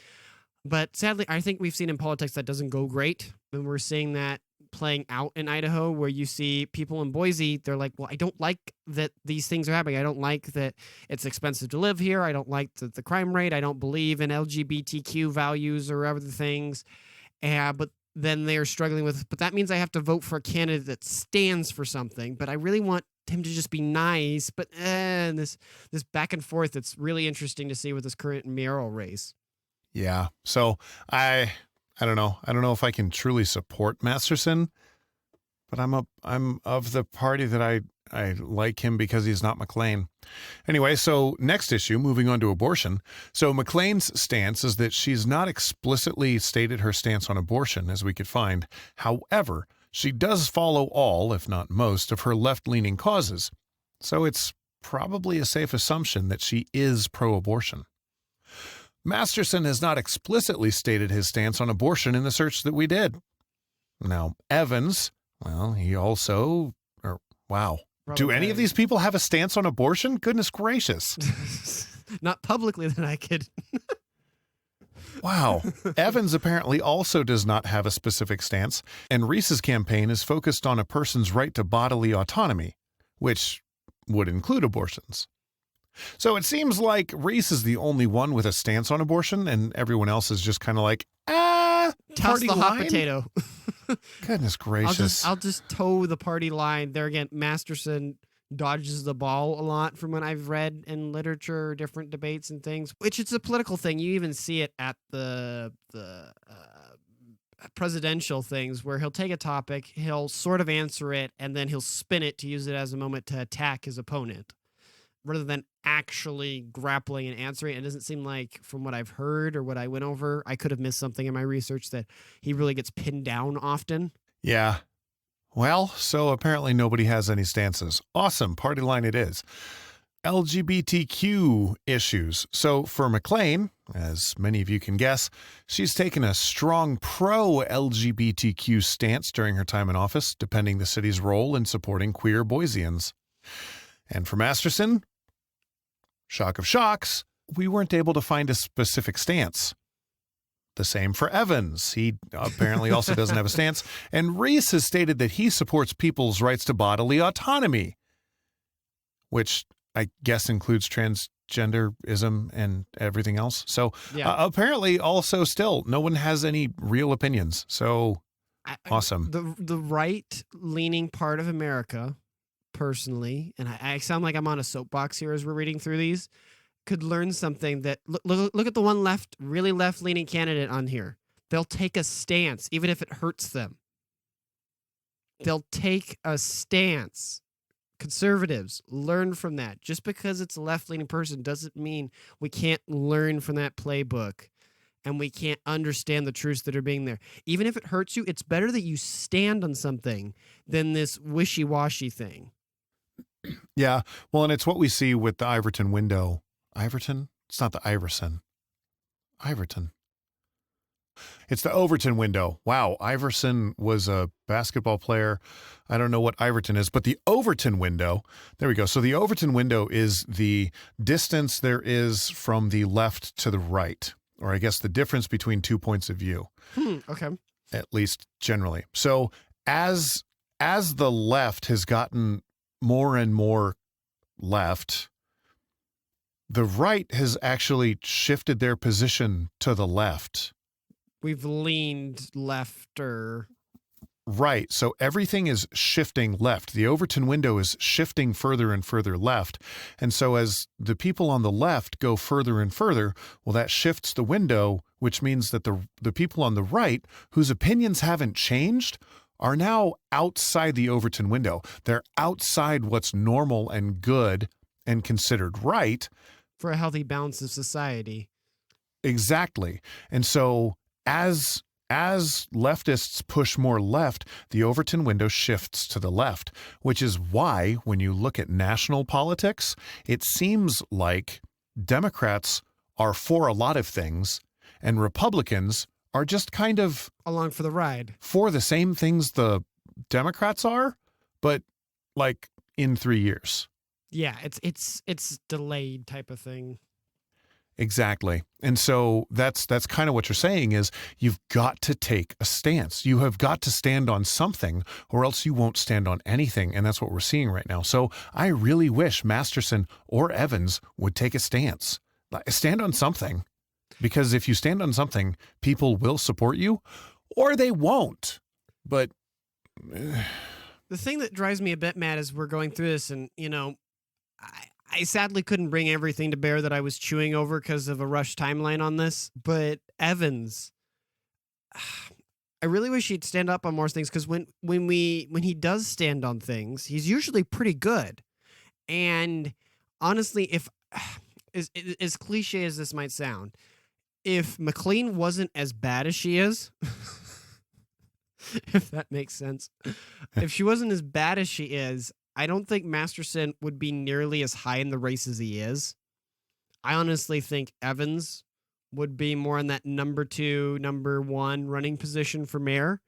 Speaker 1: But sadly, I think we've seen in politics that doesn't go great. And we're seeing that playing out in Idaho, where you see people in Boise, they're like, well, I don't like that these things are happening. I don't like that it's expensive to live here. I don't like the crime rate. I don't believe in LGBTQ values or other things. But then they're struggling with, but that means I have to vote for a candidate that stands for something. But I really want him to just be nice. But and this back and forth, it's really interesting to see with this current mayoral race.
Speaker 2: Yeah. So I don't know. I don't know if I can truly support Masterson, but I'm of the party that I like him because he's not McLean. Anyway, so next issue, moving on to abortion. So McLean's stance is that she's not explicitly stated her stance on abortion, as we could find. However, she does follow all, if not most, of her left-leaning causes. So it's probably a safe assumption that she is pro-abortion. Masterson has not explicitly stated his stance on abortion in the search that we did. Now, Evans, well, he also, wow. Do any of these people have a stance on abortion? Goodness gracious.
Speaker 1: Not publicly that I could.
Speaker 2: Wow. Evans apparently also does not have a specific stance, and Reese's campaign is focused on a person's right to bodily autonomy, which would include abortions. So it seems like Reese is the only one with a stance on abortion, and everyone else is just kind of like,
Speaker 1: toss the hot potato.
Speaker 2: Goodness gracious.
Speaker 1: I'll just toe the party line. There again, Masterson dodges the ball a lot from what I've read in literature, different debates and things, which it's a political thing. You even see it at the presidential things where he'll take a topic, he'll sort of answer it, and then he'll spin it to use it as a moment to attack his opponent rather than actually grappling and answering. It doesn't seem like, from what I've heard or what I went over, I could have missed something in my research, that he really gets pinned down often.
Speaker 2: Yeah. Well, so apparently nobody has any stances. Awesome. Party line it is. LGBTQ issues. So for McLean, as many of you can guess, she's taken a strong pro-LGBTQ stance during her time in office, depending the city's role in supporting queer Boiseans. And for Masterson, shock of shocks, we weren't able to find a specific stance. The same for Evans. He apparently also doesn't have a stance. And Reese has stated that he supports people's rights to bodily autonomy, which I guess includes transgenderism and everything else. So apparently also still no one has any real opinions. So awesome.
Speaker 1: The right-leaning part of America, personally, and I sound like I'm on a soapbox here as we're reading through these, could learn something. That look at the one really left-leaning candidate on here. They'll take a stance, even if it hurts them. They'll take a stance. Conservatives, learn from that. Just because it's a left-leaning person doesn't mean we can't learn from that playbook and we can't understand the truths that are being there. Even if it hurts you, it's better that you stand on something than this wishy-washy thing.
Speaker 2: Yeah, well, and it's what we see with the Iverton window. Iverton? It's not the Iverson. Iverton. It's the Overton window. Wow, Iverson was a basketball player. I don't know what Iverton is, but the Overton window, there we go. So the Overton window is the distance there is from the left to the right, or I guess the difference between 2 points of view.
Speaker 1: Okay.
Speaker 2: At least generally. So as the left has gotten more and more left, the right has actually shifted their position to the left.
Speaker 1: We've leaned lefter.
Speaker 2: Right. So everything is shifting left. The Overton window is shifting further and further left. And so as the people on the left go further and further, well, that shifts the window, which means that the people on the right, whose opinions haven't changed, are now outside the Overton window. They're outside what's normal and good and considered right.
Speaker 1: For a healthy balance of society.
Speaker 2: Exactly. And so as leftists push more left, the Overton window shifts to the left, which is why when you look at national politics, it seems like Democrats are for a lot of things and Republicans are just kind of
Speaker 1: along for the ride
Speaker 2: for the same things the Democrats are, but like in 3 years.
Speaker 1: Yeah, it's delayed type of thing.
Speaker 2: Exactly. And so that's kind of what you're saying is you've got to take a stance. You have got to stand on something or else you won't stand on anything. And that's what we're seeing right now. So I really wish Masterson or Evans would take a stance. Stand on something. Because if you stand on something, people will support you or they won't. But
Speaker 1: the thing that drives me a bit mad as we're going through this, and, you know, I sadly couldn't bring everything to bear that I was chewing over because of a rushed timeline on this, but Evans, I really wish he'd stand up on more things, because when he does stand on things, he's usually pretty good. And honestly, if as cliche as this might sound, if McLean wasn't as bad as she is, if that makes sense, if she wasn't as bad as she is, I don't think Masterson would be nearly as high in the race as he is. I honestly think Evans would be more in that number 2, number 1 running position for mayor.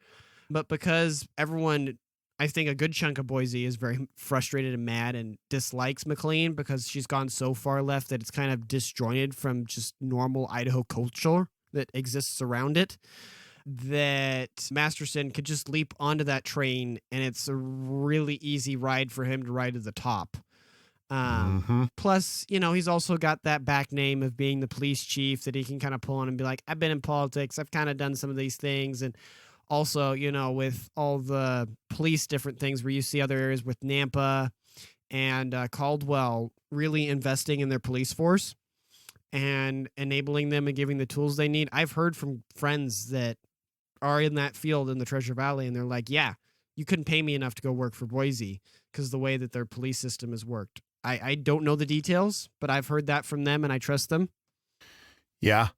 Speaker 1: But because everyone, I think a good chunk of Boise is very frustrated and mad and dislikes McLean because she's gone so far left that it's kind of disjointed from just normal Idaho culture that exists around it, that Masterson could just leap onto that train and it's a really easy ride for him to ride to the top. Plus, you know, he's also got that back name of being the police chief that he can kind of pull on and be like, I've been in politics, I've kind of done some of these things, and Also, with all the police different things where you see other areas with Nampa and Caldwell really investing in their police force and enabling them and giving the tools they need. I've heard from friends that are in that field in the Treasure Valley, and they're like, yeah, you couldn't pay me enough to go work for Boise because of the way that their police system has worked. I don't know the details, but I've heard that from them, and I trust them.
Speaker 2: Yeah.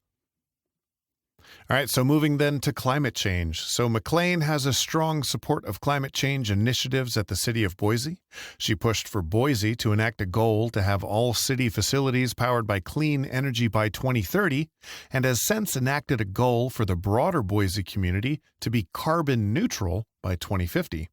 Speaker 2: All right, so moving then to climate change. So McLean has a strong support of climate change initiatives at the city of Boise. She pushed for Boise to enact a goal to have all city facilities powered by clean energy by 2030, and has since enacted a goal for the broader Boise community to be carbon neutral by 2050.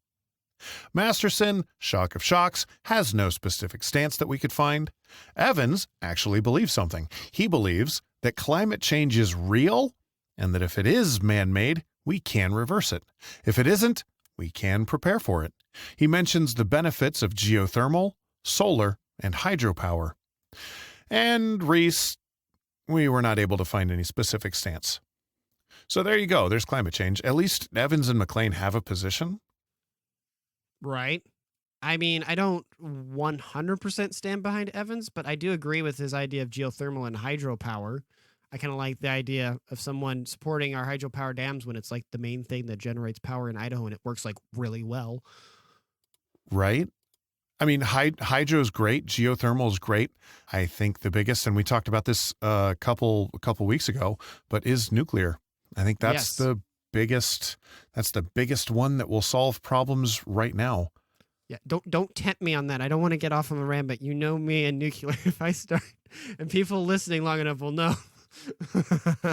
Speaker 2: Masterson, shock of shocks, has no specific stance that we could find. Evans actually believes something. He believes that climate change is real, and that if it is man-made, we can reverse it. If it isn't, we can prepare for it. He mentions the benefits of geothermal, solar, and hydropower. And Reese, we were not able to find any specific stance. So there you go. There's climate change. At least Evans and McLean have a position.
Speaker 1: Right. I mean, I don't 100% stand behind Evans, but I do agree with his idea of geothermal and hydropower. I kind of like the idea of someone supporting our hydropower dams when it's like the main thing that generates power in Idaho and it works like really well.
Speaker 2: Right? I mean, hydro is great. Geothermal is great. I think the biggest, and we talked about this a couple weeks ago, but is nuclear. I think that's the biggest. That's the biggest one that will solve problems right now.
Speaker 1: Yeah, don't tempt me on that. I don't want to get off on a rant, but you know me and nuclear. If I start, and people listening long enough will know.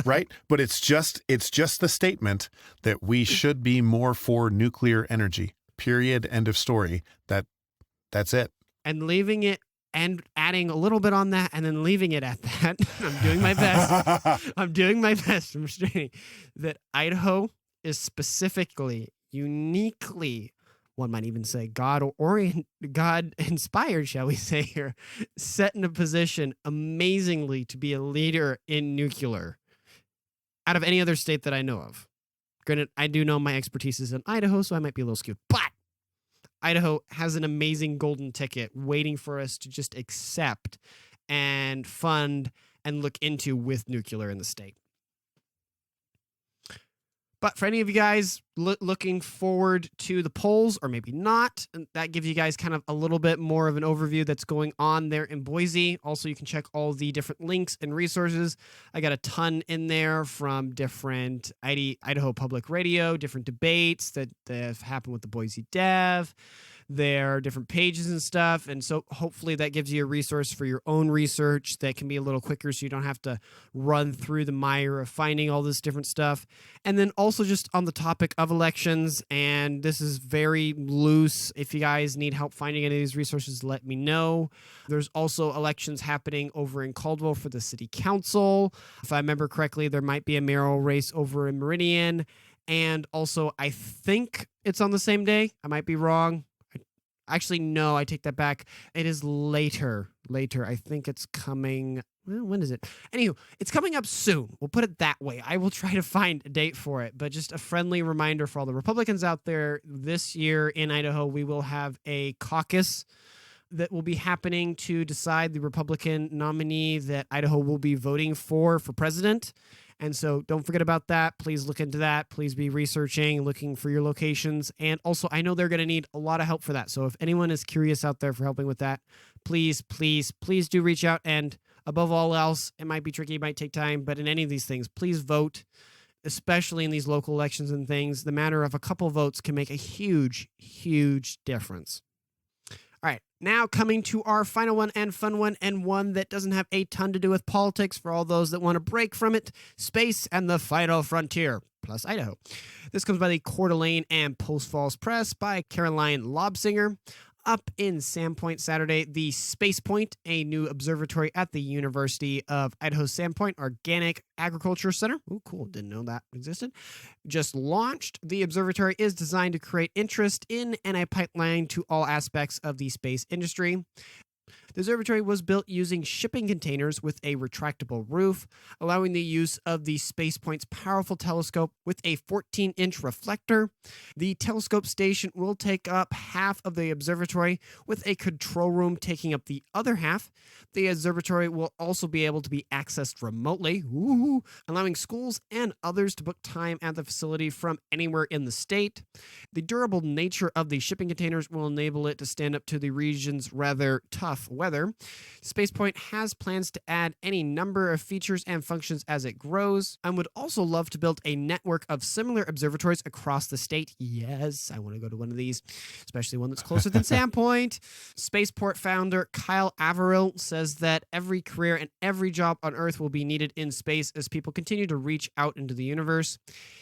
Speaker 2: Right? But it's just the statement that we should be more for nuclear energy. Period. End of story. That's it.
Speaker 1: And leaving it and adding a little bit on that and then leaving it at that. I'm doing my best. I'm doing my best. I'm restraining that Idaho is specifically, uniquely, one might even say God-inspired, shall we say here, set in a position amazingly to be a leader in nuclear out of any other state that I know of. Granted, I do know my expertise is in Idaho, so I might be a little skewed, but Idaho has an amazing golden ticket waiting for us to just accept and fund and look into with nuclear in the state. But for any of you guys looking forward to the polls, or maybe not, that gives you guys kind of a little bit more of an overview that's going on there in Boise. Also, you can check all the different links and resources. I got a ton in there from different Idaho Public Radio, different debates that have happened with the Boise Dev. There are different pages and stuff. And so hopefully that gives you a resource for your own research that can be a little quicker so you don't have to run through the mire of finding all this different stuff. And then also just on the topic of elections, and this is very loose. If you guys need help finding any of these resources, let me know. There's also elections happening over in Caldwell for the city council. If I remember correctly, there might be a mayoral race over in Meridian. And also, I think it's on the same day. I might be wrong. Actually, no, I take that back. It is later. I think it's coming. Well, when is it? Anywho, it's coming up soon. We'll put it that way. I will try to find a date for it. But just a friendly reminder for all the Republicans out there, this year in Idaho, we will have a caucus that will be happening to decide the Republican nominee that Idaho will be voting for president. And so don't forget about that. Please look into that. Please be researching, looking for your locations. And also, I know they're going to need a lot of help for that. So if anyone is curious out there for helping with that, please do reach out. And above all else, it might be tricky, it might take time, but in any of these things, please vote, especially in these local elections and things. The matter of a couple votes can make a huge, huge difference. All right, now coming to our final one and fun one, and one that doesn't have a ton to do with politics for all those that want to break from it: space and the final frontier, plus Idaho. This comes by the Coeur d'Alene and Post Falls Press by Caroline Lobsinger. Up in Sandpoint Saturday, the Space Point, a new observatory at the University of Idaho Sandpoint Organic Agriculture Center. Oh, cool. Didn't know that existed. Just launched. The observatory is designed to create interest in and a pipeline to all aspects of the space industry. The observatory was built using shipping containers with a retractable roof, allowing the use of the Spacepoint's powerful telescope with a 14-inch reflector. The telescope station will take up half of the observatory, with a control room taking up the other half. The observatory will also be able to be accessed remotely, allowing schools and others to book time at the facility from anywhere in the state. The durable nature of the shipping containers will enable it to stand up to the region's rather tough weather. Spacepoint has plans to add any number of features and functions as it grows, and would also love to build a network of similar observatories across the state. Yes, I want to go to one of these, especially one that's closer than Sandpoint. Spaceport founder Kyle Averill says that every career and every job on Earth will be needed in space as people continue to reach out into the universe.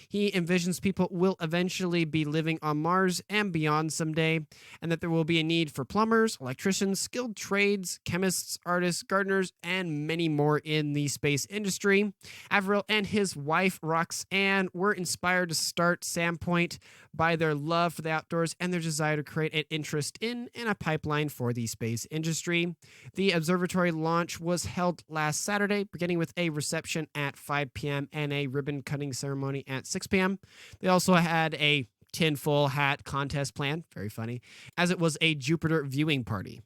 Speaker 1: He envisions people will eventually be living on Mars and beyond someday, and that there will be a need for plumbers, electricians, skilled trades, chemists, artists, gardeners, and many more in the space industry. Averill and his wife, Roxanne, were inspired to start Sandpoint by their love for the outdoors and their desire to create an interest in and a pipeline for the space industry. The observatory launch was held last Saturday, beginning with a reception at 5 p.m. and a ribbon-cutting ceremony at 6 p.m. They also had a tinfoil hat contest planned, very funny, as it was a Jupiter viewing party,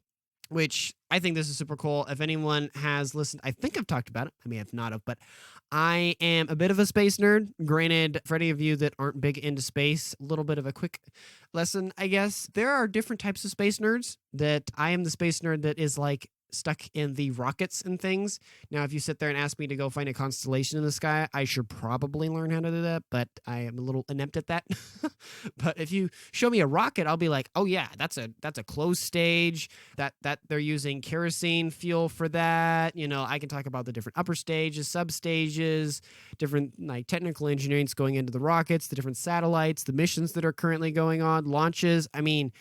Speaker 1: which I think this is super cool. If anyone has listened, I think I've talked about it. I may have not have, but I am a bit of a space nerd. Granted, for any of you that aren't big into space, a little bit of a quick lesson, I guess. There are different types of space nerds. That I am the space nerd that is like stuck in the rockets and things. Now, if you sit there and ask me to go find a constellation in the sky, I should probably learn how to do that, but I am a little inept at that. But if you show me a rocket, I'll be like, oh yeah, that's a closed stage, that they're using kerosene fuel for that. You know, I can talk about the different upper stages, substages, different like technical engineering going into the rockets, the different satellites, the missions that are currently going on, launches. I mean,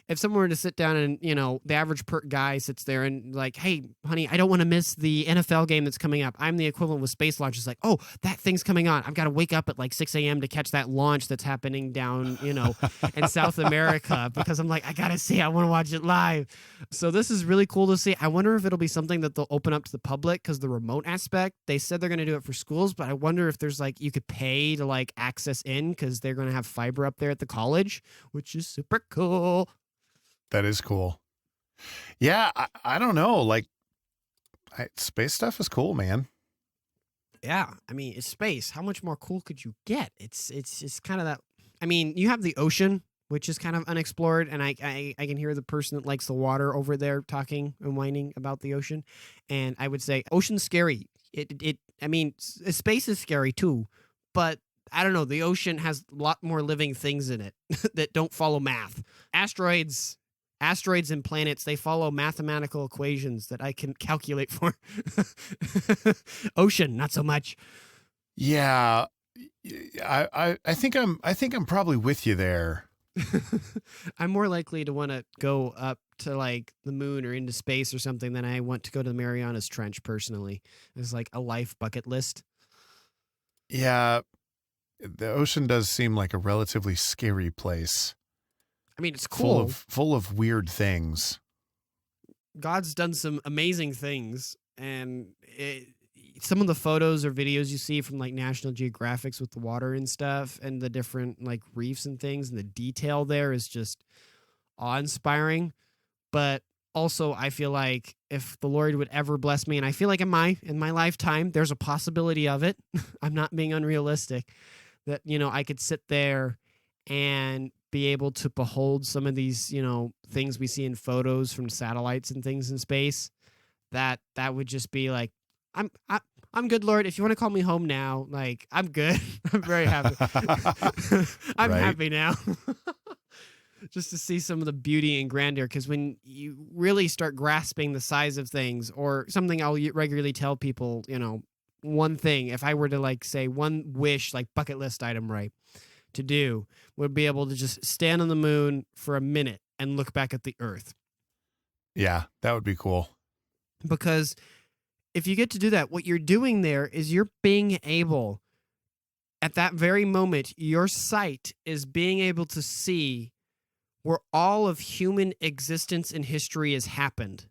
Speaker 1: if someone were to sit down and, you know, the average pert guy sits there and like, hey, honey, I don't want to miss the NFL game that's coming up. I'm the equivalent with space launch. It's like, oh, that thing's coming on. I've got to wake up at like 6 a.m. to catch that launch that's happening down, you know, in South America because I'm like, I got to see. I want to watch it live. So this is really cool to see. I wonder if it'll be something that they'll open up to the public because the remote aspect, they said they're going to do it for schools, but I wonder if there's like, you could pay to like access in because they're going to have fiber up there at the college, which is super cool.
Speaker 2: That is cool. Yeah, I don't know. Like, space stuff is cool, man.
Speaker 1: Yeah, I mean, it's space. How much more cool could you get? It's just kind of that. I mean, you have the ocean, which is kind of unexplored, and I can hear the person that likes the water over there talking and whining about the ocean. And I would say, ocean's scary. I mean, space is scary too, but I don't know. The ocean has a lot more living things in it that don't follow math. Asteroids and planets, they follow mathematical equations that I can calculate for. Ocean, not so much.
Speaker 2: Yeah, I think I'm probably with you there.
Speaker 1: I'm more likely to want to go up to like the moon or into space or something than I want to go to the Marianas Trench personally. It's like a life bucket list.
Speaker 2: Yeah, the ocean does seem like a relatively scary place.
Speaker 1: I mean, it's cool.
Speaker 2: Full of weird things.
Speaker 1: God's done some amazing things, and some of the photos or videos you see from like National Geographics with the water and stuff, and the different like reefs and things, and the detail there is just awe-inspiring. But also, I feel like if the Lord would ever bless me, and I feel like in my lifetime, there's a possibility of it. I'm not being unrealistic. That, you know, I could sit there and be able to behold some of these, you know, things we see in photos from satellites and things in space. That would just be like, I'm good, Lord. If you want to call me home now, like, I'm good. I'm very happy. I'm happy now. Just to see some of the beauty and grandeur, because when you really start grasping the size of things, or something I'll regularly tell people, you know, one thing, if I were to like say one wish, like bucket list item, right, to do would be able to just stand on the moon for a minute and look back at the Earth.
Speaker 2: Yeah, that would be cool.
Speaker 1: Because if you get to do that, what you're doing there is you're being able, at that very moment, your sight is being able to see where all of human existence and history has happened.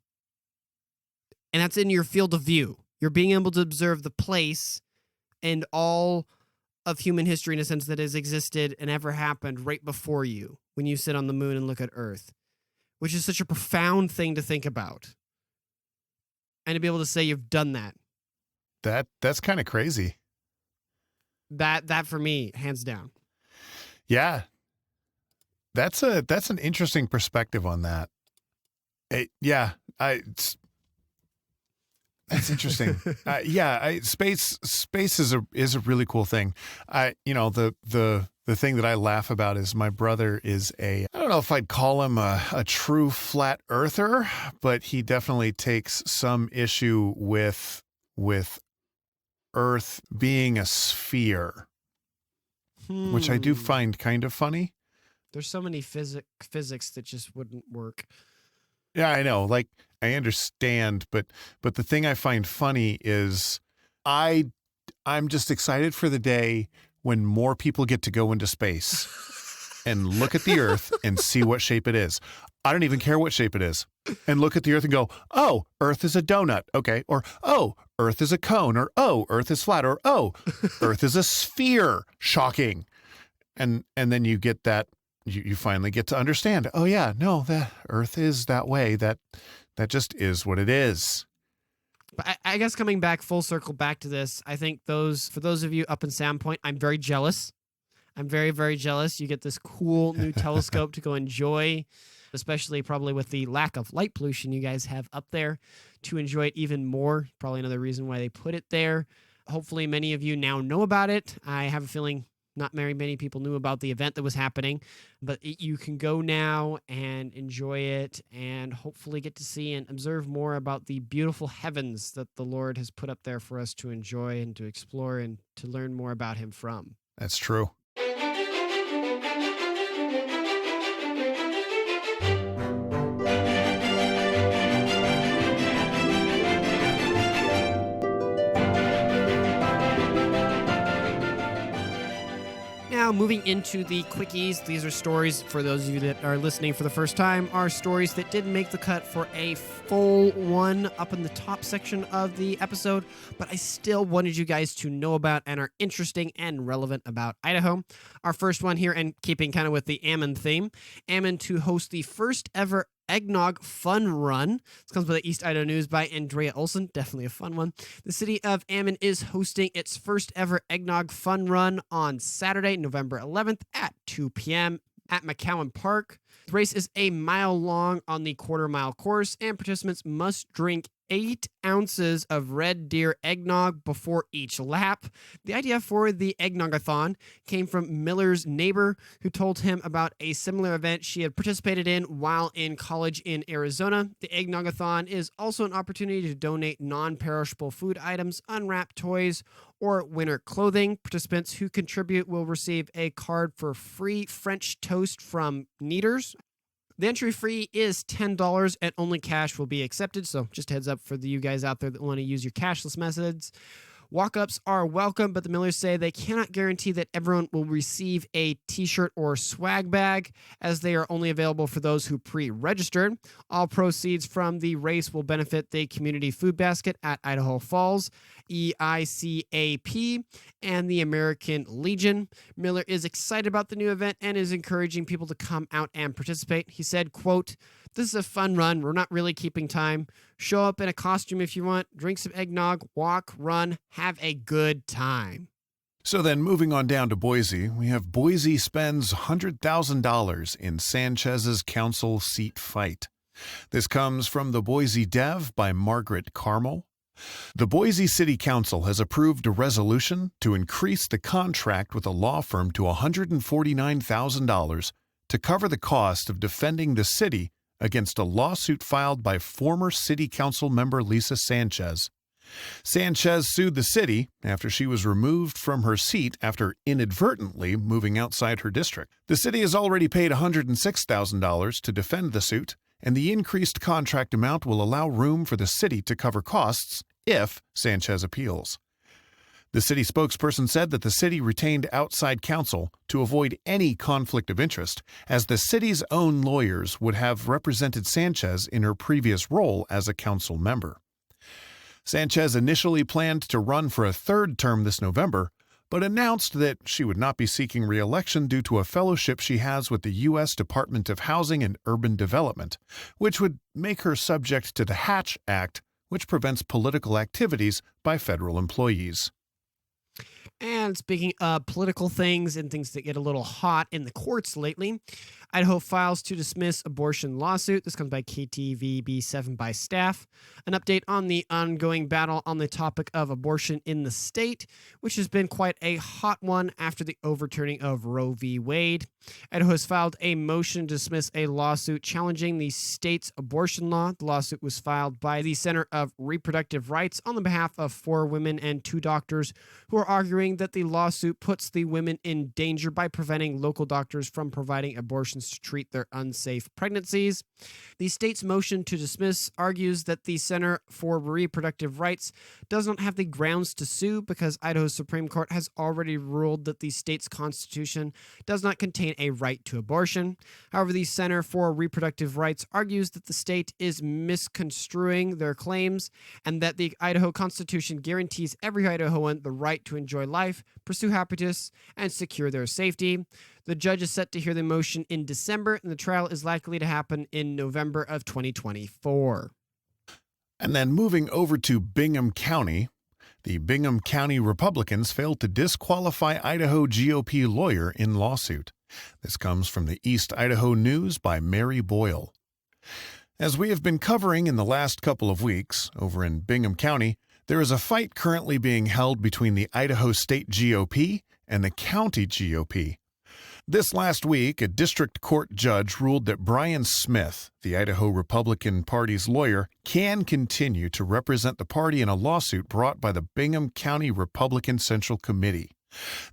Speaker 1: And that's in your field of view. You're being able to observe the place and all of human history in a sense that has existed and ever happened right before you when you sit on the moon and look at Earth, which is such a profound thing to think about. And to be able to say you've done that.
Speaker 2: That's kind of crazy.
Speaker 1: That for me, hands down.
Speaker 2: Yeah. That's an interesting perspective on that. That's interesting. Space is a really cool thing. The thing that I laugh about is my brother is I don't know if I'd call him a true flat earther, but he definitely takes some issue with Earth being a sphere, which I do find kind of funny.
Speaker 1: There's so many physics that just wouldn't work.
Speaker 2: Yeah, I know. Like, I understand, but the thing I find funny is I'm just excited for the day when more people get to go into space and look at the Earth and see what shape it is. I don't even care what shape it is. And look at the Earth and go, oh, Earth is a donut. Okay. Or, oh, Earth is a cone. Or, oh, Earth is flat. Or, oh, Earth is a sphere. Shocking. And then you get that. You finally get to understand, oh yeah, no, the Earth is that way. That just is what it is.
Speaker 1: But I guess coming back full circle back to this, I think for those of you up in Sandpoint, I'm very jealous. I'm very, very jealous. You get this cool new telescope to go enjoy, especially probably with the lack of light pollution you guys have up there, to enjoy it even more. Probably another reason why they put it there. Hopefully many of you now know about it. I have a feeling not very many people knew about the event that was happening, but you can go now and enjoy it and hopefully get to see and observe more about the beautiful heavens that the Lord has put up there for us to enjoy and to explore and to learn more about him from.
Speaker 2: That's true.
Speaker 1: Now, moving into the Quickies, these are stories, for those of you that are listening for the first time, are stories that didn't make the cut for a full one up in the top section of the episode, but I still wanted you guys to know about and are interesting and relevant about Idaho. Our first one here, and keeping kind of with the Ammon theme, Ammon to host the first ever Eggnog Fun Run. This comes by the East Idaho News by Andrea Olson. Definitely a fun one. The city of Ammon is hosting its first ever Eggnog Fun Run on Saturday, November 11th at 2 p.m. at McCowan Park. The race is a mile long on the quarter-mile course, and participants must drink 8 ounces of Red Deer eggnog before each lap. The idea for the Eggnogathon came from Miller's neighbor, who told him about a similar event she had participated in while in college in Arizona. The Eggnogathon is also an opportunity to donate non-perishable food items, unwrapped toys, or winter clothing. Participants who contribute will receive a card for free French toast from Kneaders. The entry fee is $10 and only cash will be accepted. So just a heads up for you guys out there that want to use your cashless methods. Walk-ups are welcome, but the Millers say they cannot guarantee that everyone will receive a t-shirt or swag bag, as they are only available for those who pre-registered. All proceeds from the race will benefit the Community Food Basket at Idaho Falls, EICAP, and the American Legion. Miller is excited about the new event and is encouraging people to come out and participate. He said, quote, "This is a fun run. We're not really keeping time. Show up in a costume if you want, drink some eggnog, walk, run, have a good time."
Speaker 2: So then moving on down to Boise, we have Boise spends $100,000 in Sanchez's council seat fight. This comes from the Boise Dev by Margaret Carmel. The Boise City Council has approved a resolution to increase the contract with a law firm to $149,000 to cover the cost of defending the city against a lawsuit filed by former city council member Lisa Sanchez. Sanchez sued the city after she was removed from her seat after inadvertently moving outside her district. The city has already paid $106,000 to defend the suit, and the increased contract amount will allow room for the city to cover costs if Sanchez appeals. The city spokesperson said that the city retained outside counsel to avoid any conflict of interest, as the city's own lawyers would have represented Sanchez in her previous role as a council member. Sanchez initially planned to run for a third term this November, but announced that she would not be seeking re-election due to a fellowship she has with the U.S. Department of Housing and Urban Development, which would make her subject to the Hatch Act, which prevents political activities by federal employees.
Speaker 1: And speaking of political things and things that get a little hot in the courts lately, Idaho files to dismiss abortion lawsuit. This comes by KTVB7 by staff. An update on the ongoing battle on the topic of abortion in the state, which has been quite a hot one after the overturning of Roe v. Wade. Idaho has filed a motion to dismiss a lawsuit challenging the state's abortion law. The lawsuit was filed by the Center of Reproductive Rights on the behalf of 4 women and 2 doctors who are arguing that the lawsuit puts the women in danger by preventing local doctors from providing abortions to treat their unsafe pregnancies. The state's motion to dismiss argues that the Center for Reproductive Rights does not have the grounds to sue because Idaho's Supreme Court has already ruled that the state's constitution does not contain a right to abortion. However, the Center for Reproductive Rights argues that the state is misconstruing their claims and that the Idaho Constitution guarantees every Idahoan the right to enjoy life, pursue happiness, and secure their safety. The judge is set to hear the motion in December, and the trial is likely to happen in November of 2024.
Speaker 2: And then moving over to Bingham County, the Bingham County Republicans failed to disqualify Idaho GOP lawyer in lawsuit. This comes from the East Idaho News by Mary Boyle. As we have been covering in the last couple of weeks, over in Bingham County, there is a fight currently being held between the Idaho State GOP and the County GOP. This last week, a district court judge ruled that Brian Smith, the Idaho Republican Party's lawyer, can continue to represent the party in a lawsuit brought by the Bingham County Republican Central Committee.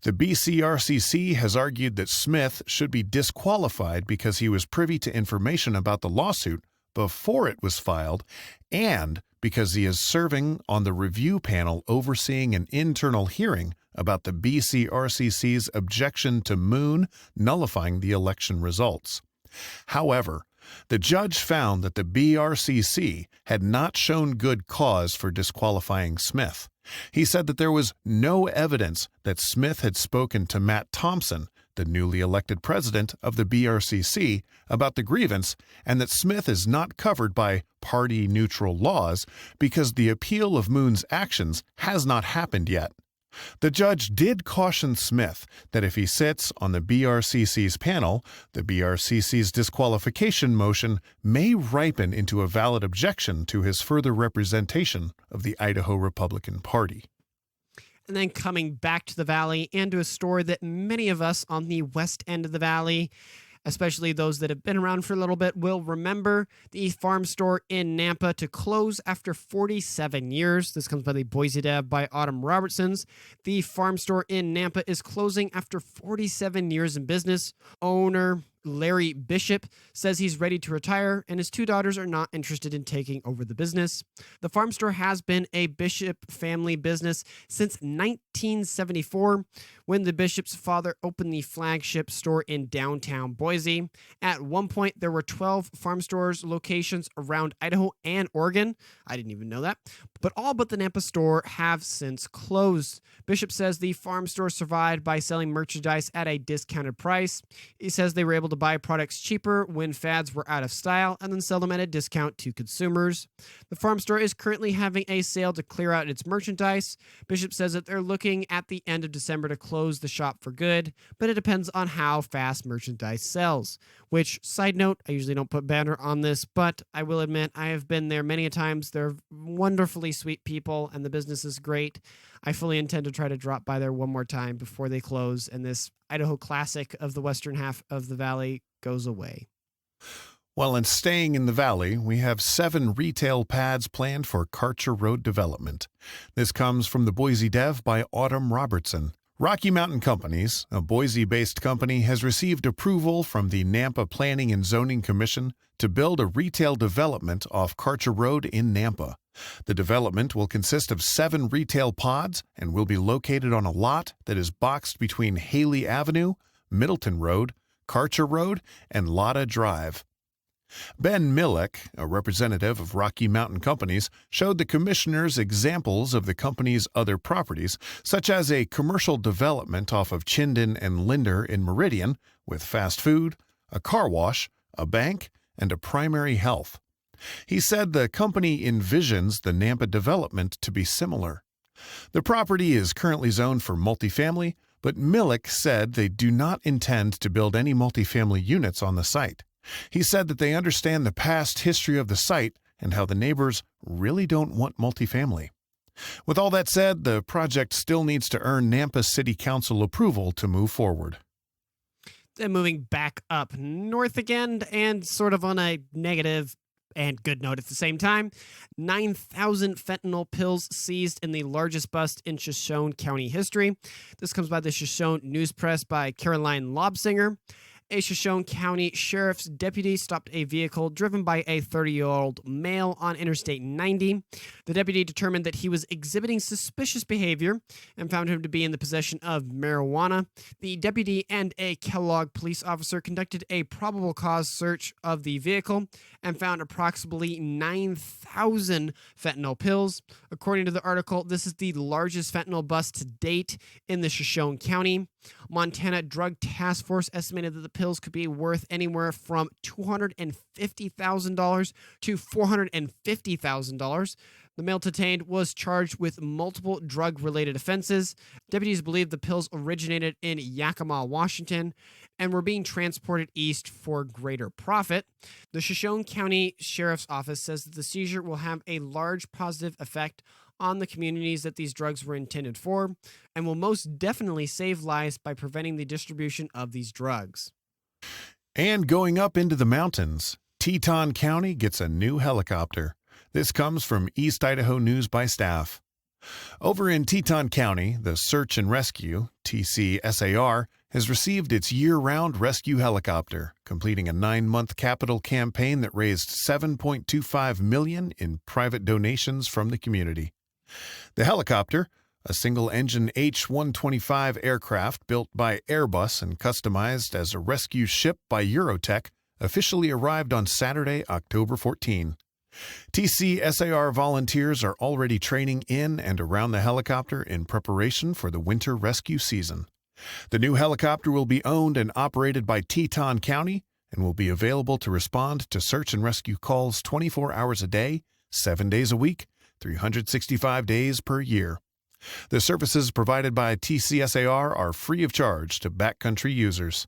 Speaker 2: The BCRCC has argued that Smith should be disqualified because he was privy to information about the lawsuit before it was filed and because he is serving on the review panel overseeing an internal hearing about the BCRCC's objection to Moon nullifying the election results. However, the judge found that the BRCC had not shown good cause for disqualifying Smith. He said that there was no evidence that Smith had spoken to Matt Thompson, the newly elected president of the BRCC, about the grievance, and that Smith is not covered by party-neutral laws because the appeal of Moon's actions has not happened yet. The judge did caution Smith that if he sits on the BRCC's panel, the BRCC's disqualification motion may ripen into a valid objection to his further representation of the Idaho Republican Party.
Speaker 1: And then coming back to the Valley and to a store that many of us on the west end of the Valley, especially those that have been around for a little bit, will remember the farm store in Nampa to close after 47 years. This comes by the Boise Dev by Autumn Robertsons. The farm store in Nampa is closing after 47 years in business. Owner Larry Bishop says he's ready to retire and his 2 daughters are not interested in taking over the business. The farm store has been a Bishop family business since 1974 when the Bishop's father opened the flagship store in downtown Boise. At one point, there were 12 farm stores locations around Idaho and Oregon. I didn't even know that. But all but the Nampa store have since closed. Bishop says the farm store survived by selling merchandise at a discounted price. He says they were able to buy products cheaper when fads were out of style and then sell them at a discount to consumers. The farm store is currently having a sale to clear out its merchandise. Bishop says that they're looking at the end of December to close the shop for good, but it depends on how fast merchandise sells. Which, side note, I usually don't put banner on this, but I will admit I have been there many times. They're wonderfully sweet people and the business is great. I fully intend to try to drop by there one more time before they close and this Idaho classic of the western half of the valley goes away.
Speaker 2: Well, in staying in the valley, we have 7 retail pads planned for Karcher Road development. This comes from the Boise Dev by Autumn Robertson. Rocky Mountain Companies, a Boise-based company, has received approval from the Nampa Planning and Zoning Commission to build a retail development off Karcher Road in Nampa. The development will consist of 7 retail pods and will be located on a lot that is boxed between Haley Avenue, Middleton Road, Karcher Road, and Lotta Drive. Ben Millick, a representative of Rocky Mountain Companies, showed the commissioners examples of the company's other properties, such as a commercial development off of Chinden and Linder in Meridian, with fast food, a car wash, a bank, and a primary health. He said the company envisions the Nampa development to be similar. The property is currently zoned for multifamily, but Millick said they do not intend to build any multifamily units on the site. He said that they understand the past history of the site and how the neighbors really don't want multifamily. With all that said, the project still needs to earn Nampa City Council approval to move forward.
Speaker 1: Then moving back up north again, and sort of on a negative and good note at the same time, 9,000 fentanyl pills seized in the largest bust in Shoshone County history. This comes by the Shoshone News Press by Caroline Lobsinger. A Shoshone County Sheriff's deputy stopped a vehicle driven by a 30-year-old male on Interstate 90. The deputy determined that he was exhibiting suspicious behavior and found him to be in the possession of marijuana. The deputy and a Kellogg police officer conducted a probable cause search of the vehicle and found approximately 9,000 fentanyl pills. According to the article, this is the largest fentanyl bust to date in the Shoshone County. Montana Drug Task Force estimated that the pills could be worth anywhere from $250,000 to $450,000. The male detained was charged with multiple drug-related offenses. Deputies believe the pills originated in Yakima, Washington, and were being transported east for greater profit. The Shoshone County Sheriff's Office says that the seizure will have a large positive effect on the communities that these drugs were intended for, and will most definitely save lives by preventing the distribution of these drugs.
Speaker 2: And going up into the mountains, Teton County gets a new helicopter. This comes from East Idaho News by staff. Over in Teton County, the Search and Rescue, TCSAR, has received its year-round rescue helicopter, completing a 9-month capital campaign that raised $7.25 million in private donations from the community. The helicopter, a single-engine H-125 aircraft built by Airbus and customized as a rescue ship by Eurotech, officially arrived on Saturday, October 14. TCSAR volunteers are already training in and around the helicopter in preparation for the winter rescue season. The new helicopter will be owned and operated by Teton County and will be available to respond to search and rescue calls 24 hours a day, 7 days a week, 365 days per year. The services provided by TCSAR are free of charge to backcountry users.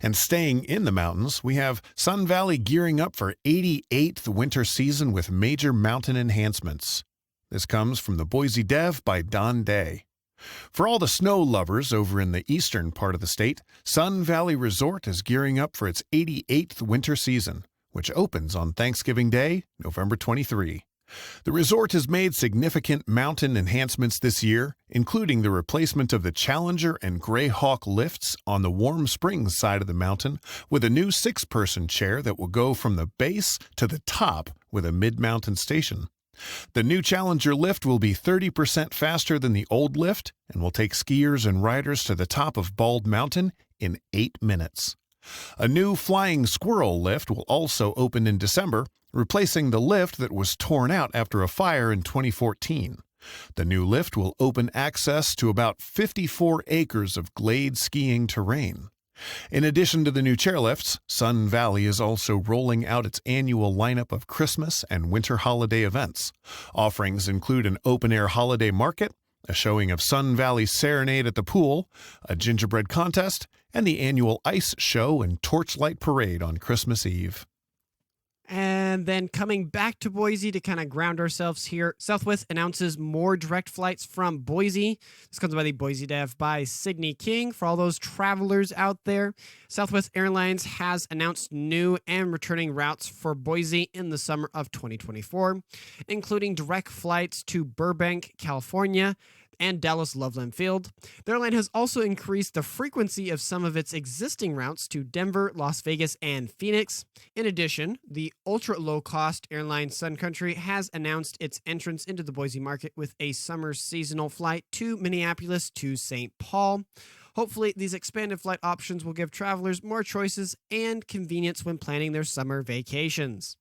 Speaker 2: And staying in the mountains, we have Sun Valley gearing up for 88th winter season with major mountain enhancements. This comes from the Boise Dev by Don Day. For all the snow lovers over in the eastern part of the state, Sun Valley Resort is gearing up for its 88th winter season, which opens on Thanksgiving Day, November 23. The resort has made significant mountain enhancements this year, including the replacement of the Challenger and Greyhawk lifts on the Warm Springs side of the mountain with a new 6-person chair that will go from the base to the top with a mid-mountain station. The new Challenger lift will be 30% faster than the old lift and will take skiers and riders to the top of Bald Mountain in 8 minutes. A new Flying Squirrel lift will also open in December, replacing the lift that was torn out after a fire in 2014. The new lift will open access to about 54 acres of glade skiing terrain. In addition to the new chairlifts, Sun Valley is also rolling out its annual lineup of Christmas and winter holiday events. Offerings include an open-air holiday market, a showing of Sun Valley Serenade at the pool, a gingerbread contest, and the annual ice show and torchlight parade on Christmas Eve.
Speaker 1: And then coming back to Boise to kind of ground ourselves here, Southwest announces more direct flights from Boise. This comes by the Boise Dev by Sydney King. For all those travelers out there, Southwest Airlines has announced new and returning routes for Boise in the summer of 2024, including direct flights to Burbank, California, and Dallas Loveland Field. The airline has also increased the frequency of some of its existing routes to Denver, Las Vegas, and Phoenix. In addition, the ultra-low-cost airline Sun Country has announced its entrance into the Boise market with a summer seasonal flight to Minneapolis to St. Paul. Hopefully, these expanded flight options will give travelers more choices and convenience when planning their summer vacations.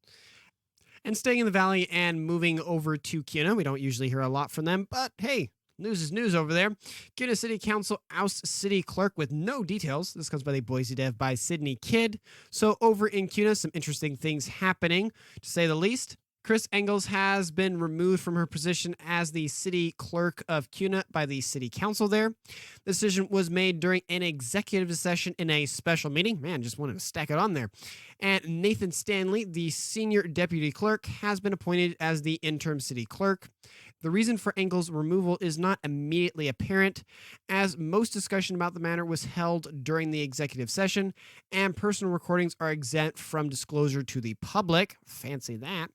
Speaker 1: And staying in the valley and moving over to Kuna, we don't usually hear a lot from them, but hey, news is news over there. Kuna City Council ousts city clerk with no details. This comes by the Boise Dev by Sydney Kidd. So over in Kuna, some interesting things happening, to say the least. Chris Engels has been removed from her position as the city clerk of Kuna by the city council there. The decision was made during an executive session in a special meeting. Man, just wanted to stack it on there. And Nathan Stanley, the senior deputy clerk, has been appointed as the interim city clerk. The reason for Engels' removal is not immediately apparent, as most discussion about the matter was held during the executive session, and personal recordings are exempt from disclosure to the public. Fancy that.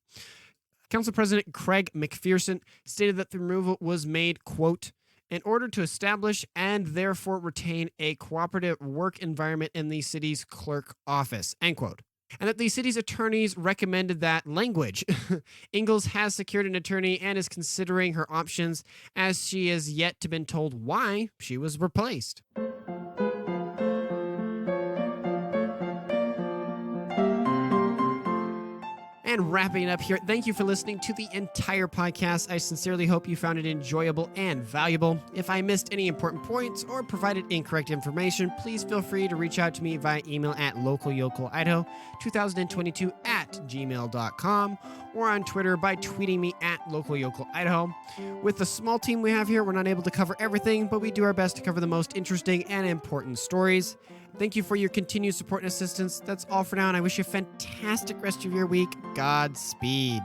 Speaker 1: Council President Craig McPherson stated that the removal was made, quote, in order to establish and therefore retain a cooperative work environment in the city's clerk office, end quote. And that the city's attorneys recommended that language. Engels has secured an attorney and is considering her options, as she has yet to been told why she was replaced. And wrapping it up here, thank you for listening to the entire podcast. I sincerely hope you found it enjoyable and valuable. If I missed any important points or provided incorrect information, please feel free to reach out to me via email at localyocalidaho2022@gmail.com or on Twitter by tweeting me at localyocalidaho. With the small team we have here, we're not able to cover everything, but we do our best to cover the most interesting and important stories. Thank you for your continued support and assistance. That's all for now, and I wish you a fantastic rest of your week. Godspeed.